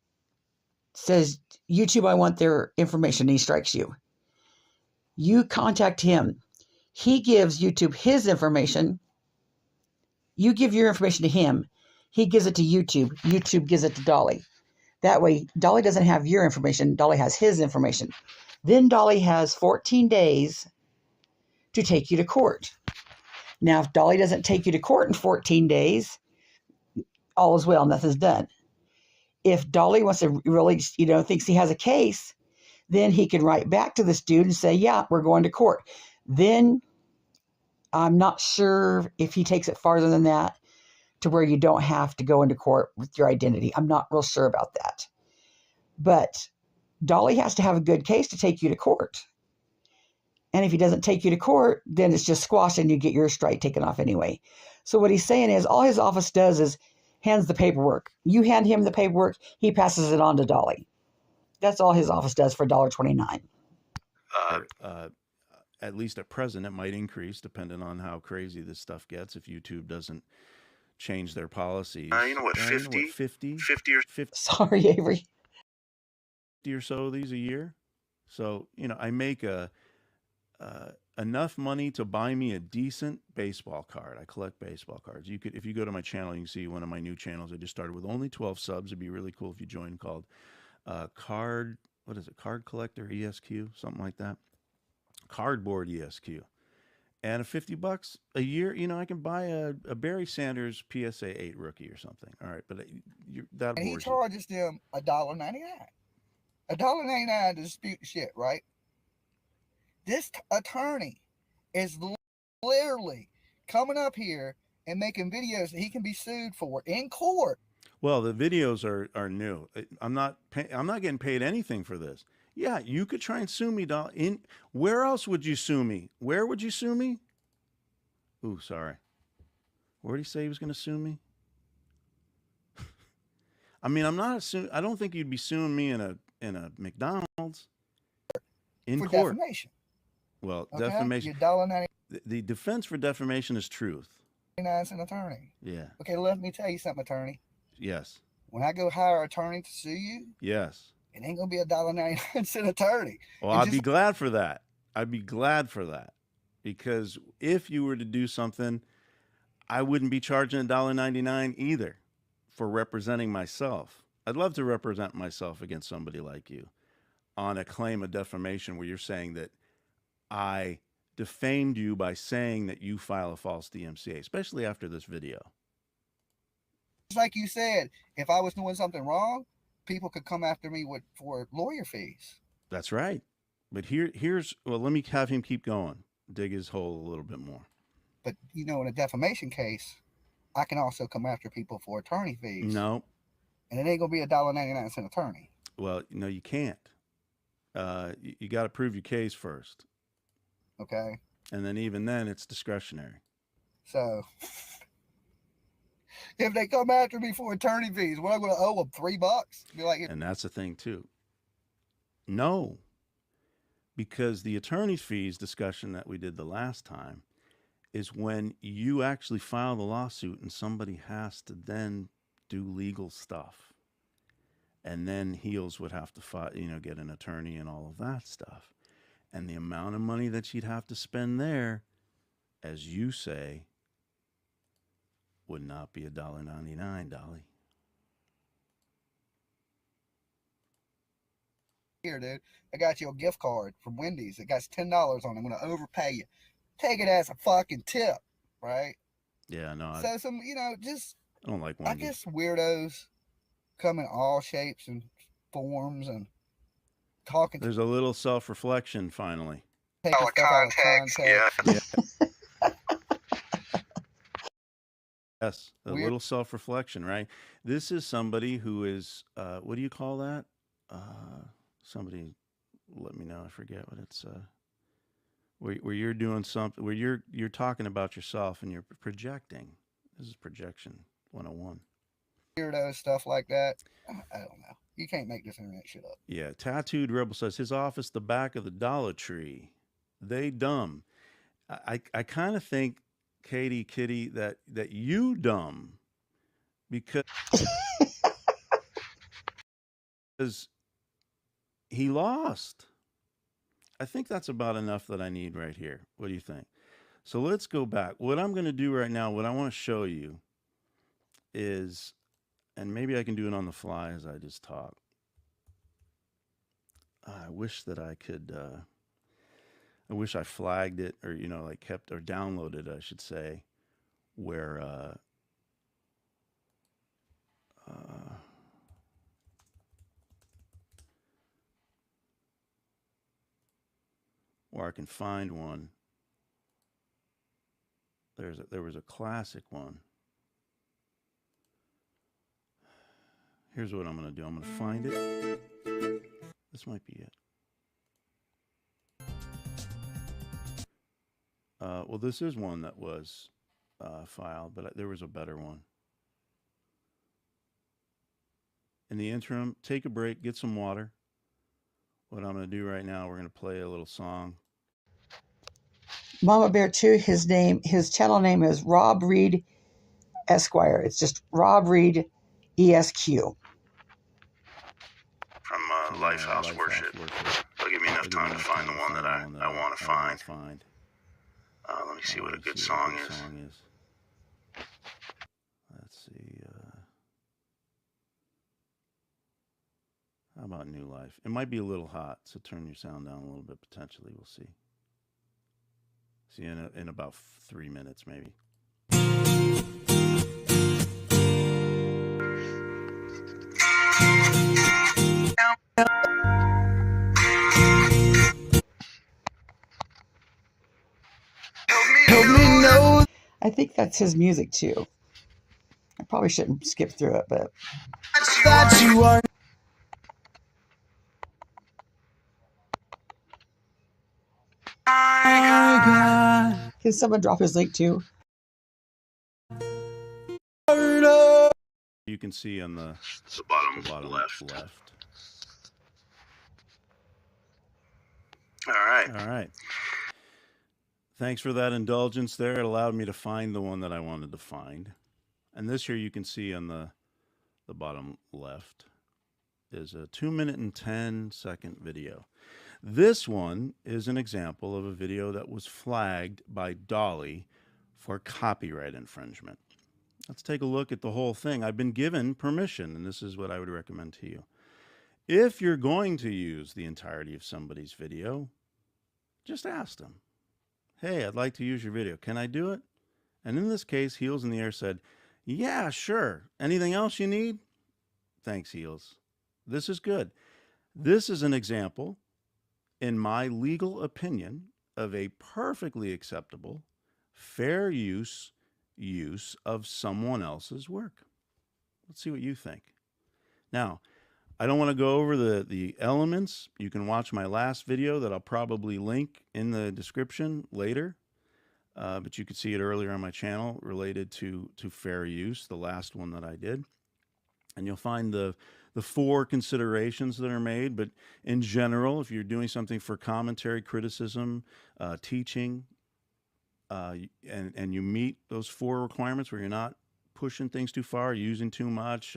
says, YouTube, I want their information. And he strikes you. You contact him. He gives YouTube his information. You give your information to him. He gives it to YouTube. YouTube gives it to Dolly. That way, Dolly doesn't have your information. Dolly has his information. Then Dolly has 14 days to take you to court. Now, if Dolly doesn't take you to court in 14 days, all is well, nothing's done. If Dolly wants to really, thinks he has a case, then he can write back to this dude and say, yeah, we're going to court. Then I'm not sure if he takes it farther than that to where you don't have to go into court with your identity. I'm not real sure about that. But Dolly has to have a good case to take you to court. And if he doesn't take you to court, then it's just squashed and you get your strike taken off anyway. So what he's saying is all his office does is hands the paperwork. You hand him the paperwork, he passes it on to Dolly. That's all his office does for $1.29. At least at present, it might increase depending on how crazy this stuff gets if YouTube doesn't change their policies. You know what, 50 or... Sorry, Avery. 50 or so of these a year. So, I make enough money to buy me a decent baseball card. I collect baseball cards. If you go to my channel, you can see one of my new channels. I just started with only 12 subs. It'd be really cool if you joined, called Card Collector ESQ, something like that. Cardboard ESQ. And $50 a year, I can buy a Barry Sanders PSA 8 rookie or something. All right, but that. And he charges them $1.99. $1.99 to dispute shit, right? This attorney is literally coming up here and making videos that he can be sued for in court. Well, the videos are new. I'm not getting paid anything for this. Yeah, you could try and sue me, Dolly. Where else would you sue me? Where would you sue me? Ooh, sorry. Where did he say he was going to sue me? I mean, I don't think you'd be suing me in a McDonald's in court. Defamation. Well, okay? defamation. $1.99. The defense for defamation is truth. It's an attorney. Yeah. Okay, let me tell you something, attorney. Yes. When I go hire an attorney to sue you, yes, it ain't gonna be $1.99 an attorney. Well, I'd be glad for that. Because if you were to do something, I wouldn't be charging $1.99 either for representing myself. I'd love to represent myself against somebody like you on a claim of defamation where you're saying that I defamed you by saying that you file a false DMCA, especially after this video. Just like you said, if I was doing something wrong, people could come after me for lawyer fees. That's right. But here's well, let me have him keep going. Dig his hole a little bit more. But you know, in a defamation case, I can also come after people for attorney fees. No. And it ain't gonna be $1.99 attorney. Well, no, you can't. You got to prove your case first. Okay. And then even then, it's discretionary. So if they come after me for attorney fees, what I'm going to owe them $3? Be like, and that's the thing too. No, because the attorney fees discussion that we did the last time is when you actually file the lawsuit and somebody has to then do legal stuff. And then Heels would have to get an attorney and all of that stuff. And the amount of money that she'd have to spend there, as you say, would not be $1.99, Dolly. Here, dude, I got you a gift card from Wendy's. It got $10 on it. I'm going to overpay you. Take it as a fucking tip, right? Yeah, no. So some, you know, just I don't like Wendy's. I guess weirdos come in all shapes and forms and talking. There's a little self-reflection finally. Take stuff out of context. Yeah. Yes, a Weird. little self-reflection, right? This is somebody who is, what do you call that? Somebody, let me know. I forget what it's. Where you're doing something, where you're talking about yourself and you're projecting. This is projection 101. Weirdo stuff like that. I don't know. You can't make this internet shit up. Yeah, Tattooed Rebel says his office the back of the Dollar Tree. They dumb. I kind of think, Kitty, that you dumb because he lost. I think that's about enough that I need right here. What do you think? So let's go back. What I'm going to do right now, what I want to show you is, and maybe I can do it on the fly as I just talk. I wish that I could, I wish I flagged it or, like kept or downloaded, I should say, where, or I can find one. There was a classic one. Here's what I'm going to do. I'm going to find it. This might be it. Well, this is one that was filed, but there was a better one. In the interim, take a break, get some water. What I'm going to do right now, we're going to play a little song. Mama Bear 2, his channel name is Rob Reed Esquire. It's just Rob Reed ESQ. From Lifehouse Worship. It'll give me enough time to find the one that I want to find. Let me see what a good song is. Let's see. How about New Life? It might be a little hot, so turn your sound down a little bit potentially. We'll see. See you in about 3 minutes, maybe. I think that's his music too. I probably shouldn't skip through it, but that you are. Can someone drop his link too? You can see on the bottom left. All right. All right. Thanks for that indulgence there. It allowed me to find the one that I wanted to find. And this here you can see on the bottom left is a 2-minute and 10-second video. This one is an example of a video that was flagged by Dolly for copyright infringement. Let's take a look at the whole thing. I've been given permission, and this is what I would recommend to you. If you're going to use the entirety of somebody's video, just ask them, hey, I'd like to use your video. Can I do it? And in this case, Heels in the Air said, yeah, sure. Anything else you need? Thanks, Heels. this is good. This is an example, in my legal opinion, of a perfectly acceptable, fair use of someone else's work. Let's see what you think. Now, I don't want to go over the elements. You can watch my last video that I'll probably link in the description later. But you could see it earlier on my channel related to fair use, the last one that I did. And you'll find the 4 considerations that are made. But in general, if you're doing something for commentary, criticism, teaching, and you meet those 4 requirements where you're not pushing things too far, using too much,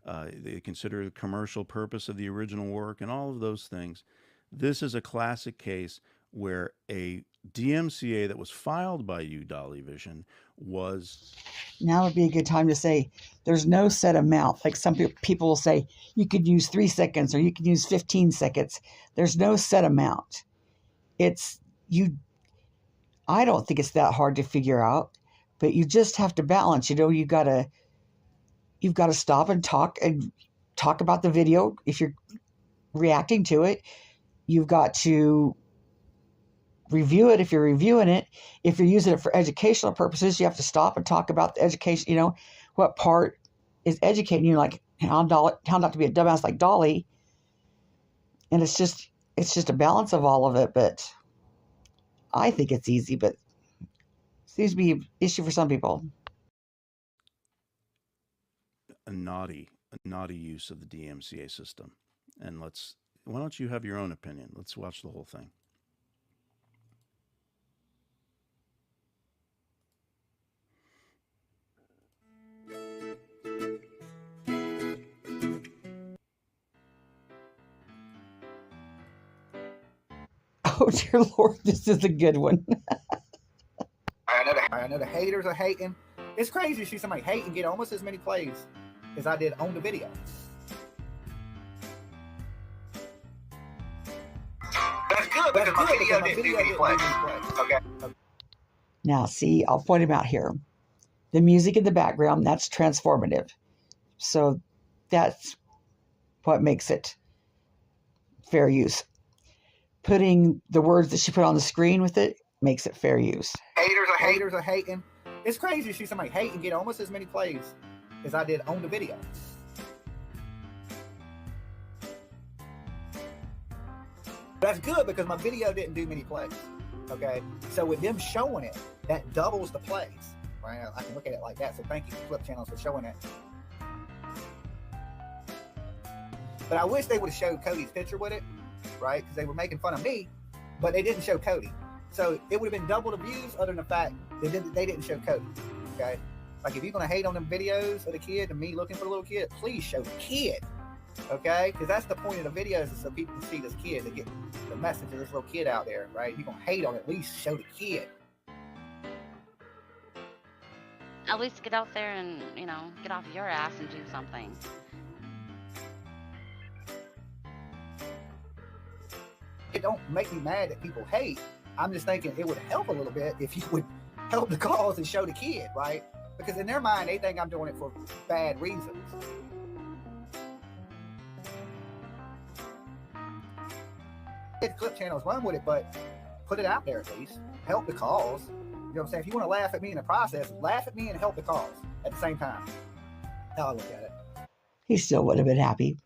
they consider the commercial purpose of the original work and all of those things. This is a classic case where a DMCA that was filed by you, Dolly Vision, was... Now would be a good time to say there's no set amount. Like some people will say, you could use 3 seconds or you could use 15 seconds. There's no set amount. I don't think it's that hard to figure out, but you just have to balance. You've got to stop and talk about the video if you're reacting to it. You've got to review it if you're reviewing it. If you're using it for educational purposes, you have to stop and talk about the education, what part is educating you, like how not to be a dumbass like Dolly. And it's just a balance of all of it, but I think it's easy, but it seems to be an issue for some people. A naughty use of the DMCA system. And why don't you have your own opinion? Let's watch the whole thing. Oh, dear Lord, this is a good one. I know the haters are hating. It's crazy to see somebody hate and get almost as many plays as I did on the video. That's good because my video didn't do any plays. Okay. Now, see, I'll point them out here. The music in the background, that's transformative. So that's what makes it fair use. Putting the words that she put on the screen with it makes it fair use. Haters are hating. It's crazy to see somebody hate and get almost as many plays as I did on the video. That's good because my video didn't do many plays. Okay, so with them showing it, that doubles the plays. Right? I can look at it like that. So thank you, Flip Channels, for showing it. But I wish they would have showed Cody's picture with it, right? Because they were making fun of me, but they didn't show Cody. So it would have been double the views other than the fact they didn't show Cody, okay? Like, if you're going to hate on them videos of the kid and me looking for the little kid, please show the kid, okay? Because that's the point of the videos, is so people can see this kid, to get the message of this little kid out there, right? If you're going to hate on it, at least show the kid. At least get out there and, get off your ass and do something. It don't make me mad that people hate. I'm just thinking it would help a little bit if you would help the cause and show the kid, right? Because in their mind, they think I'm doing it for bad reasons. Clip channels run with it, but put it out there at least. Help the cause. You know what I'm saying? If you want to laugh at me in the process, laugh at me and help the cause at the same time. How I look at it. He still would have been happy.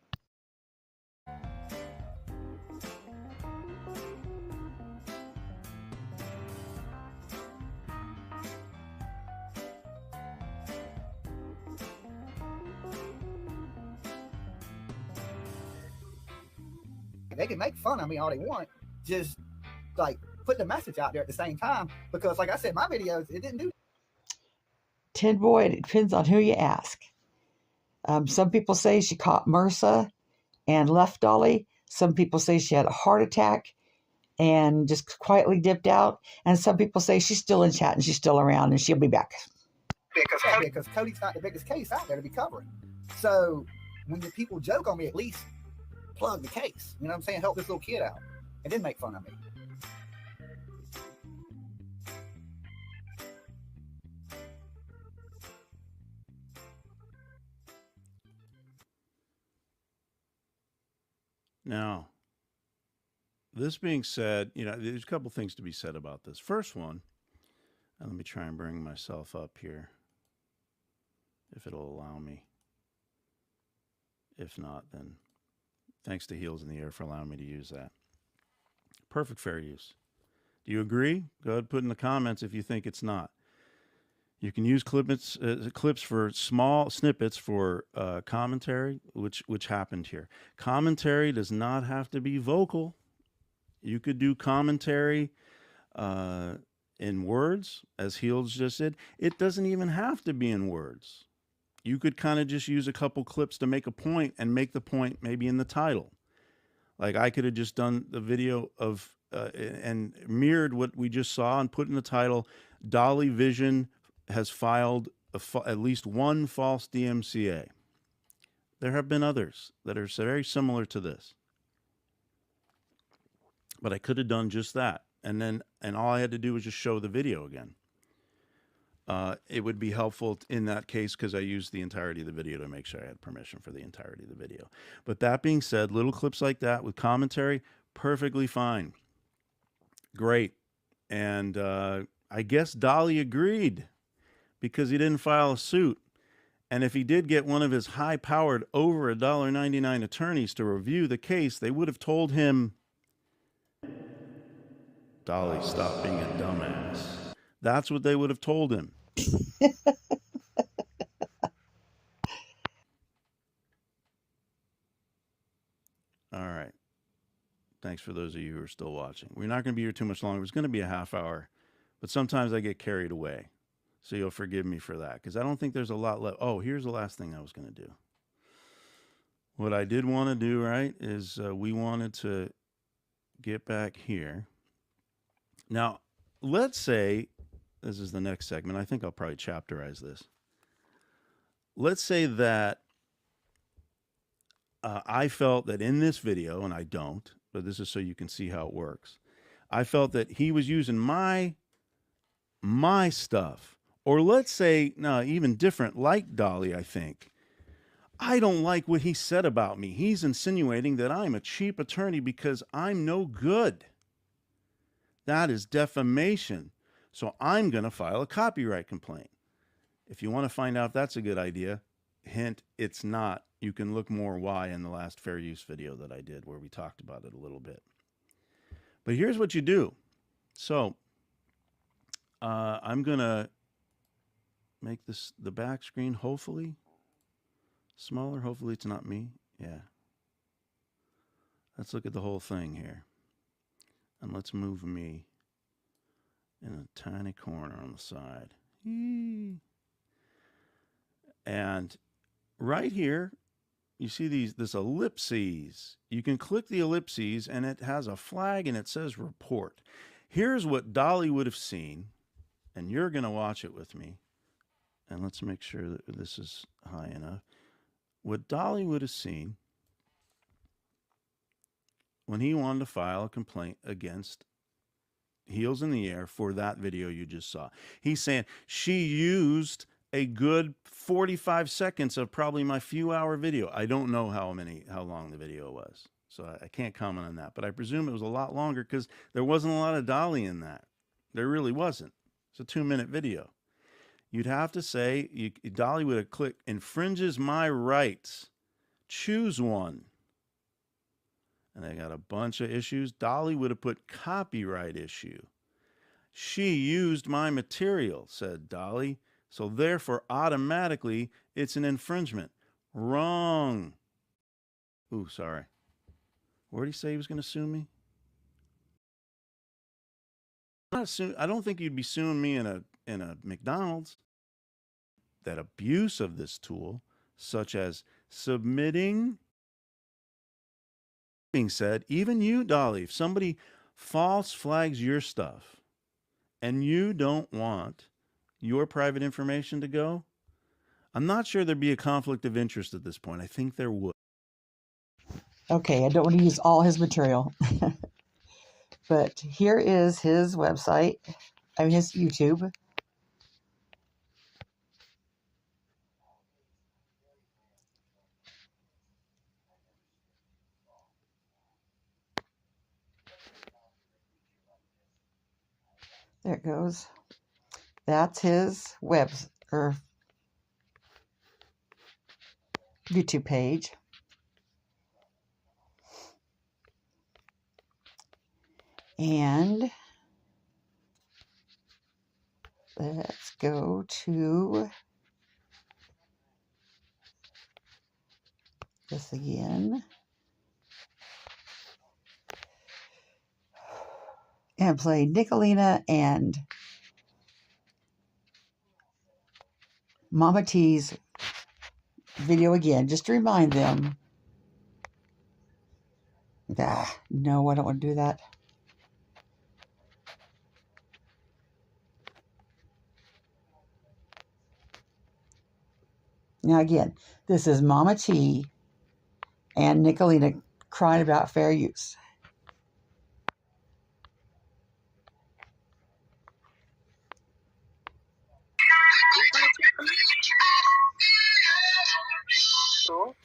They can make fun of me all they want, just like put the message out there at the same time, because like I said, my videos, it didn't do. Tin Boy, it depends on who you ask. Some people say she caught MRSA and left Dolly. Some people say she had a heart attack and just quietly dipped out. And some people say she's still in chat and she's still around and she'll be back. Because Cody's not the biggest case out there to be covering. So when the people joke on me, at least plug the case. You know what I'm saying? Help this little kid out. And then make fun of me. Now, this being said, there's a couple things to be said about this. First one, and let me try and bring myself up here, if it'll allow me. If not, then thanks to Heels in the Air for allowing me to use that. Perfect fair use. Do you agree? Go ahead and put in the comments if you think it's not. You can use clips for small snippets for commentary, which happened here. Commentary does not have to be vocal. You could do commentary in words, as Heels just did. It doesn't even have to be in words. You could kind of just use a couple clips to make a point and make the point maybe in the title. Like I could have just done the video of and mirrored what we just saw and put in the title, Dolly Vision has filed at least one false DMCA. There have been others that are very similar to this. But I could have done just that. And all I had to do was just show the video again. It would be helpful in that case because I used the entirety of the video to make sure I had permission for the entirety of the video. But that being said, little clips like that with commentary, perfectly fine. Great. And I guess Dolly agreed because he didn't file a suit. And if he did get one of his high-powered, over $1.99 attorneys to review the case, they would have told him, Dolly, stop being a dumbass. That's what they would have told him. All right. Thanks for those of you who are still watching. We're not going to be here too much longer. It's going to be a half hour, but sometimes I get carried away. So you'll forgive me for that because I don't think there's a lot left. Oh, here's the last thing I was going to do. What I did want to do, right, is we wanted to get back here. Now, let's say this is the next segment. I think I'll probably chapterize this. Let's say that I felt that in this video, and I don't, but this is so you can see how it works. I felt that he was using my stuff. Or let's say, no, even different, like Dolly, I think. I don't like what he said about me. He's insinuating that I'm a cheap attorney because I'm no good. That is defamation. So I'm going to file a copyright complaint. If you want to find out if that's a good idea, hint, it's not. You can look more why in the last fair use video that I did where we talked about it a little bit. But here's what you do. So I'm going to make the back screen hopefully smaller. Hopefully it's not me. Yeah. Let's look at the whole thing here. And let's move me in a tiny corner on the side. And right here, you see this ellipses. You can click the ellipses and it has a flag and it says report. Here's what Dolly would have seen, and you're going to watch it with me. And let's make sure that this is high enough. What Dolly would have seen when he wanted to file a complaint against Heels in the Air for that video you just saw. He's saying she used a good 45 seconds of probably my few-hour video. I don't know how long the video was, so I can't comment on that. But I presume it was a lot longer because there wasn't a lot of Dolly in that. There really wasn't. It's a 2-minute video. You'd have to say, Dolly would have clicked, infringes my rights. Choose one. And they got a bunch of issues. Dolly would have put copyright issue. She used my material, said Dolly. So therefore, automatically, it's an infringement. Wrong. Ooh, sorry. Where did he say he was going to sue me? I don't think you'd be suing me in a McDonald's. That abuse of this tool, such as submitting. Being said, even you, Dolly, if somebody false flags your stuff and you don't want your private information to go, I'm not sure there'd be a conflict of interest at this point. I think there would. Okay, I don't want to use all his material. But here is his website, his YouTube. There it goes. That's his or YouTube page. And let's go to this again. And play Nicolina and Mama T's video again, just to remind them. No, I don't want to do that. Now again, this is Mama T and Nicolina crying about fair use. Cool.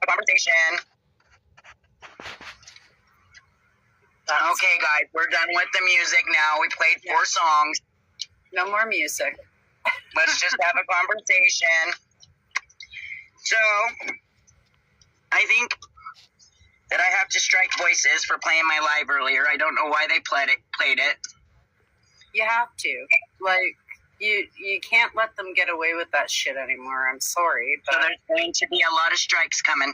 Conversation. Okay, guys, we're done with the music now. We played 4 songs. No more music. Let's just have a conversation. So, I think that I have to strike voices for playing my live earlier. I don't know why they played it. You have to. Like, you can't let them get away with that shit anymore. I'm sorry, but so there's going to be a lot of strikes coming.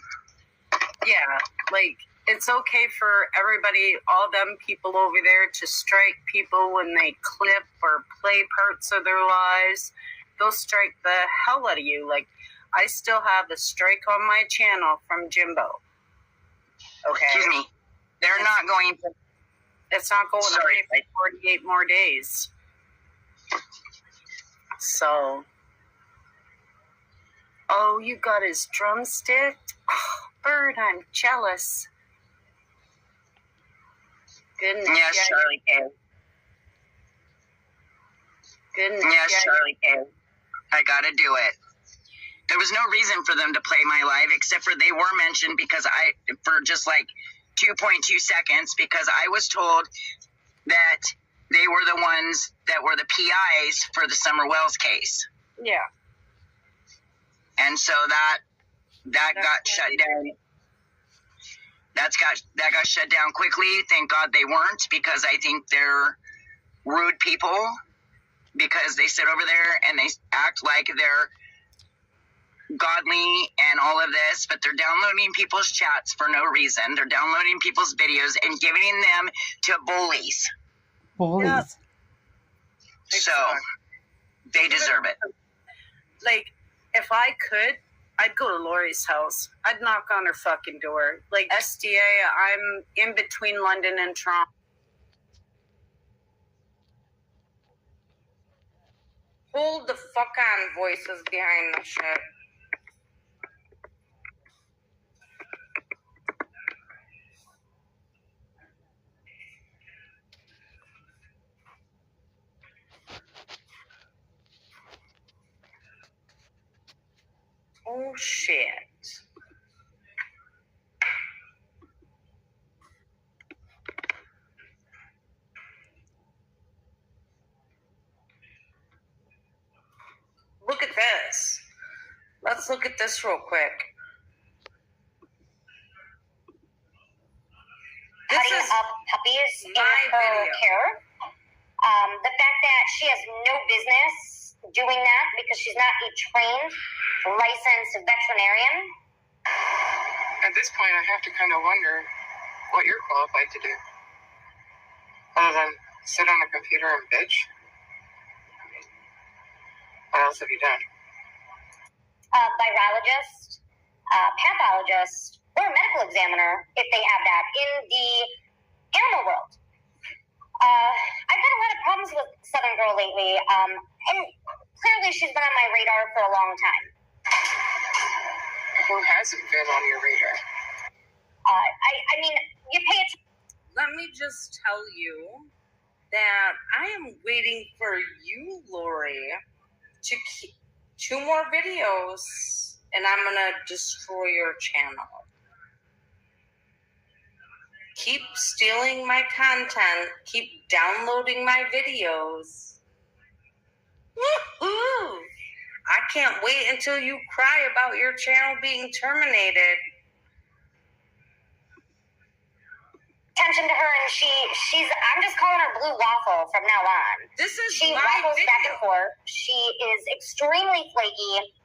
Yeah, like, it's okay for everybody, all them people over there, to strike people when they clip or play parts of their lives. They'll strike the hell out of you. Like, I still have a strike on my channel from Jimbo. Okay. Excuse me. They're not going to. It's not going away for 48 more days. So. Oh, you got his drumstick? Oh, Bird, I'm jealous. Goodness. Yes, Charlie K. Goodness. Yes, Charlie K. I gotta do it. There was no reason for them to play my live, except for they were mentioned for just like 2.2 seconds, because I was told that they were the ones that were the PIs for the Summer Wells case. Yeah. And so that got shut down. That got shut down quickly. Thank God they weren't, because I think they're rude people, because they sit over there and they act like they're godly and all of this, but they're downloading people's chats for no reason. They're downloading people's videos and giving them to bullies. Bullies. Yeah. So they deserve it. Like, if I could, I'd go to Lori's house. I'd knock on her fucking door. Like, SDA, I'm in between London and Toronto. Hold the fuck on, voices behind the shit. Oh, shit. Look at this. Let's look at this real quick. Putting up puppies in her care. The fact that she has no business doing that because she's not a trained, licensed veterinarian. At this point, I have to kind of wonder what you're qualified to do. Other than sit on a computer and bitch. What else have you done? Virologist, pathologist, or a medical examiner, if they have that, in the animal world. I've had a lot of problems with Southern Girl lately, and clearly she's been on my radar for a long time. Who hasn't been on your radar? I mean, you pay attention. Let me just tell you that I am waiting for you, Lori, to keep 2 more videos, and I'm gonna destroy your channel. keep stealing my content, keep downloading my videos. Woo-hoo! I can't wait until you cry about your channel being terminated. Attention to her, and she's I'm just calling her Blue Waffle from now on. She waffles back and forth. She is extremely flaky.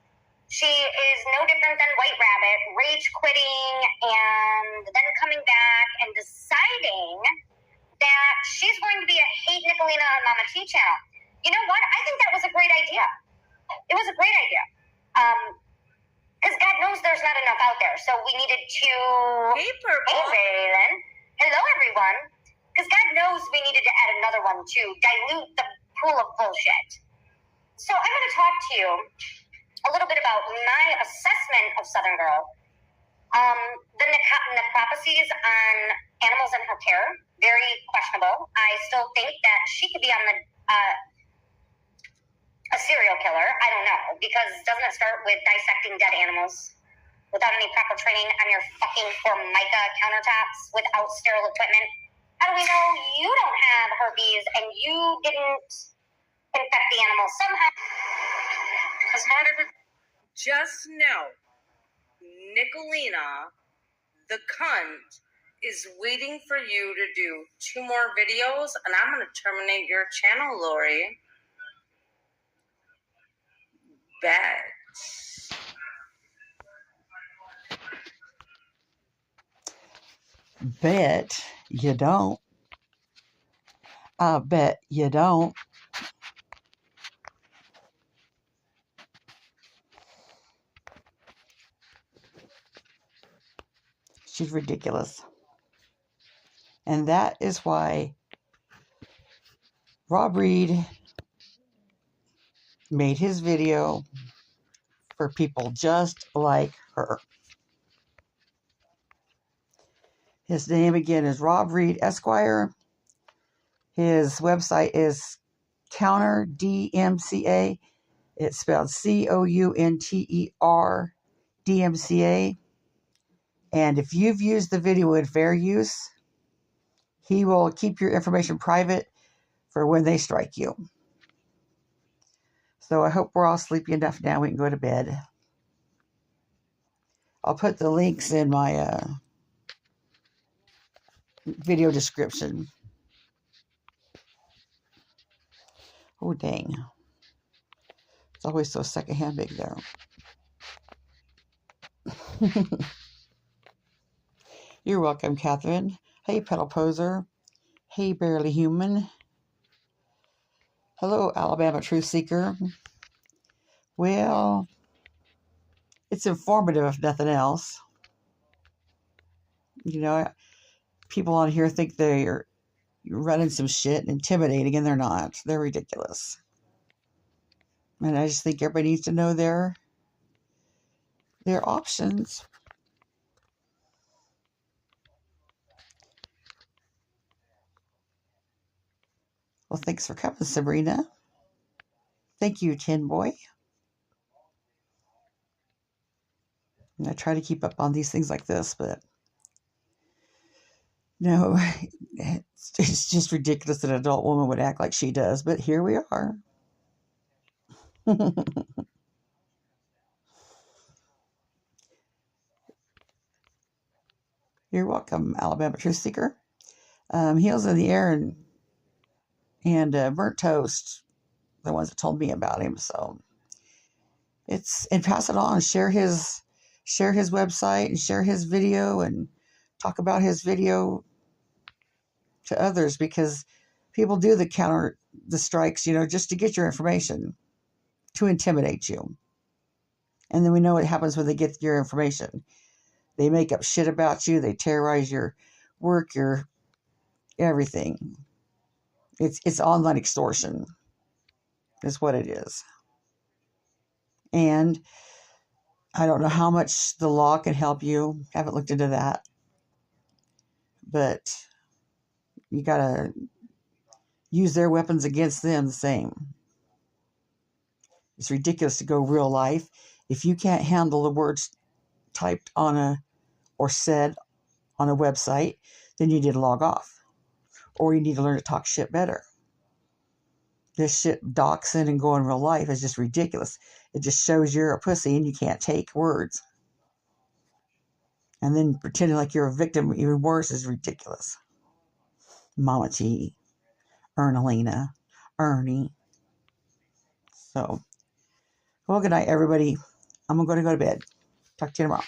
She is no different than White Rabbit, rage quitting and then coming back and deciding that she's going to be a Hate Nicolina on MamaT channel. You know what? I think that was a great idea. It was a great idea. Because God knows there's not enough out there. So we needed to... Hey, Raylan. Hello, everyone. Because God knows we needed to add another one to dilute the pool of bullshit. So I'm going to talk to you a little bit about my assessment of Southern Girl. The necropsies on animals in her care, very questionable. I still think that she could be on the a serial killer. I don't know, because doesn't it start with dissecting dead animals without any proper training on your fucking Formica countertops without sterile equipment? How do we know you don't have herpes and you didn't infect the animals somehow? Because not every... Just know, Nicolina, the cunt, is waiting for you to do 2 more videos, and I'm going to terminate your channel, Lori. Bet. Bet you don't. I bet you don't. She's ridiculous. And that is why Rob Reed made his video for people just like her. His name again is Rob Reed Esquire. His website is CounterDMCA. It's spelled COUNTER DMCA. And if you've used the video in fair use, he will keep your information private for when they strike you. So I hope we're all sleepy enough now we can go to bed. I'll put the links in my video description. Oh, dang. It's always so secondhand big there. You're welcome, Catherine. Hey, Pedal Poser. Hey, Barely Human. Hello, Alabama Truth Seeker. Well, it's informative if nothing else. You know, people on here think they're running some shit and intimidating, and they're not. They're ridiculous. And I just think everybody needs to know their options. Well, thanks for coming, Sabrina. Thank you, Tin Boy. And I try to keep up on these things like this, but no, it's just ridiculous that an adult woman would act like she does. But here we are. You're welcome, Alabama Truth Seeker. Heels in the Air and Burnt Toast, the ones that told me about him. So and pass it on. Share his website and share his video and talk about his video to others, because people do the strikes, just to get your information, to intimidate you. And then we know what happens when they get your information. They make up shit about you. They terrorize your work, your everything. It's online extortion is what it is. And I don't know how much the law can help you. Haven't looked into that. But you got to use their weapons against them the same. It's ridiculous to go real life. If you can't handle the words typed on or said on a website, then you need to log off. Or you need to learn to talk shit better. This shit doxing and going real life is just ridiculous. It just shows you're a pussy and you can't take words. And then pretending like you're a victim, even worse, is ridiculous. Mama T, Ernalina, Ernie. So, well, good night, everybody. I'm going to go to bed. Talk to you tomorrow.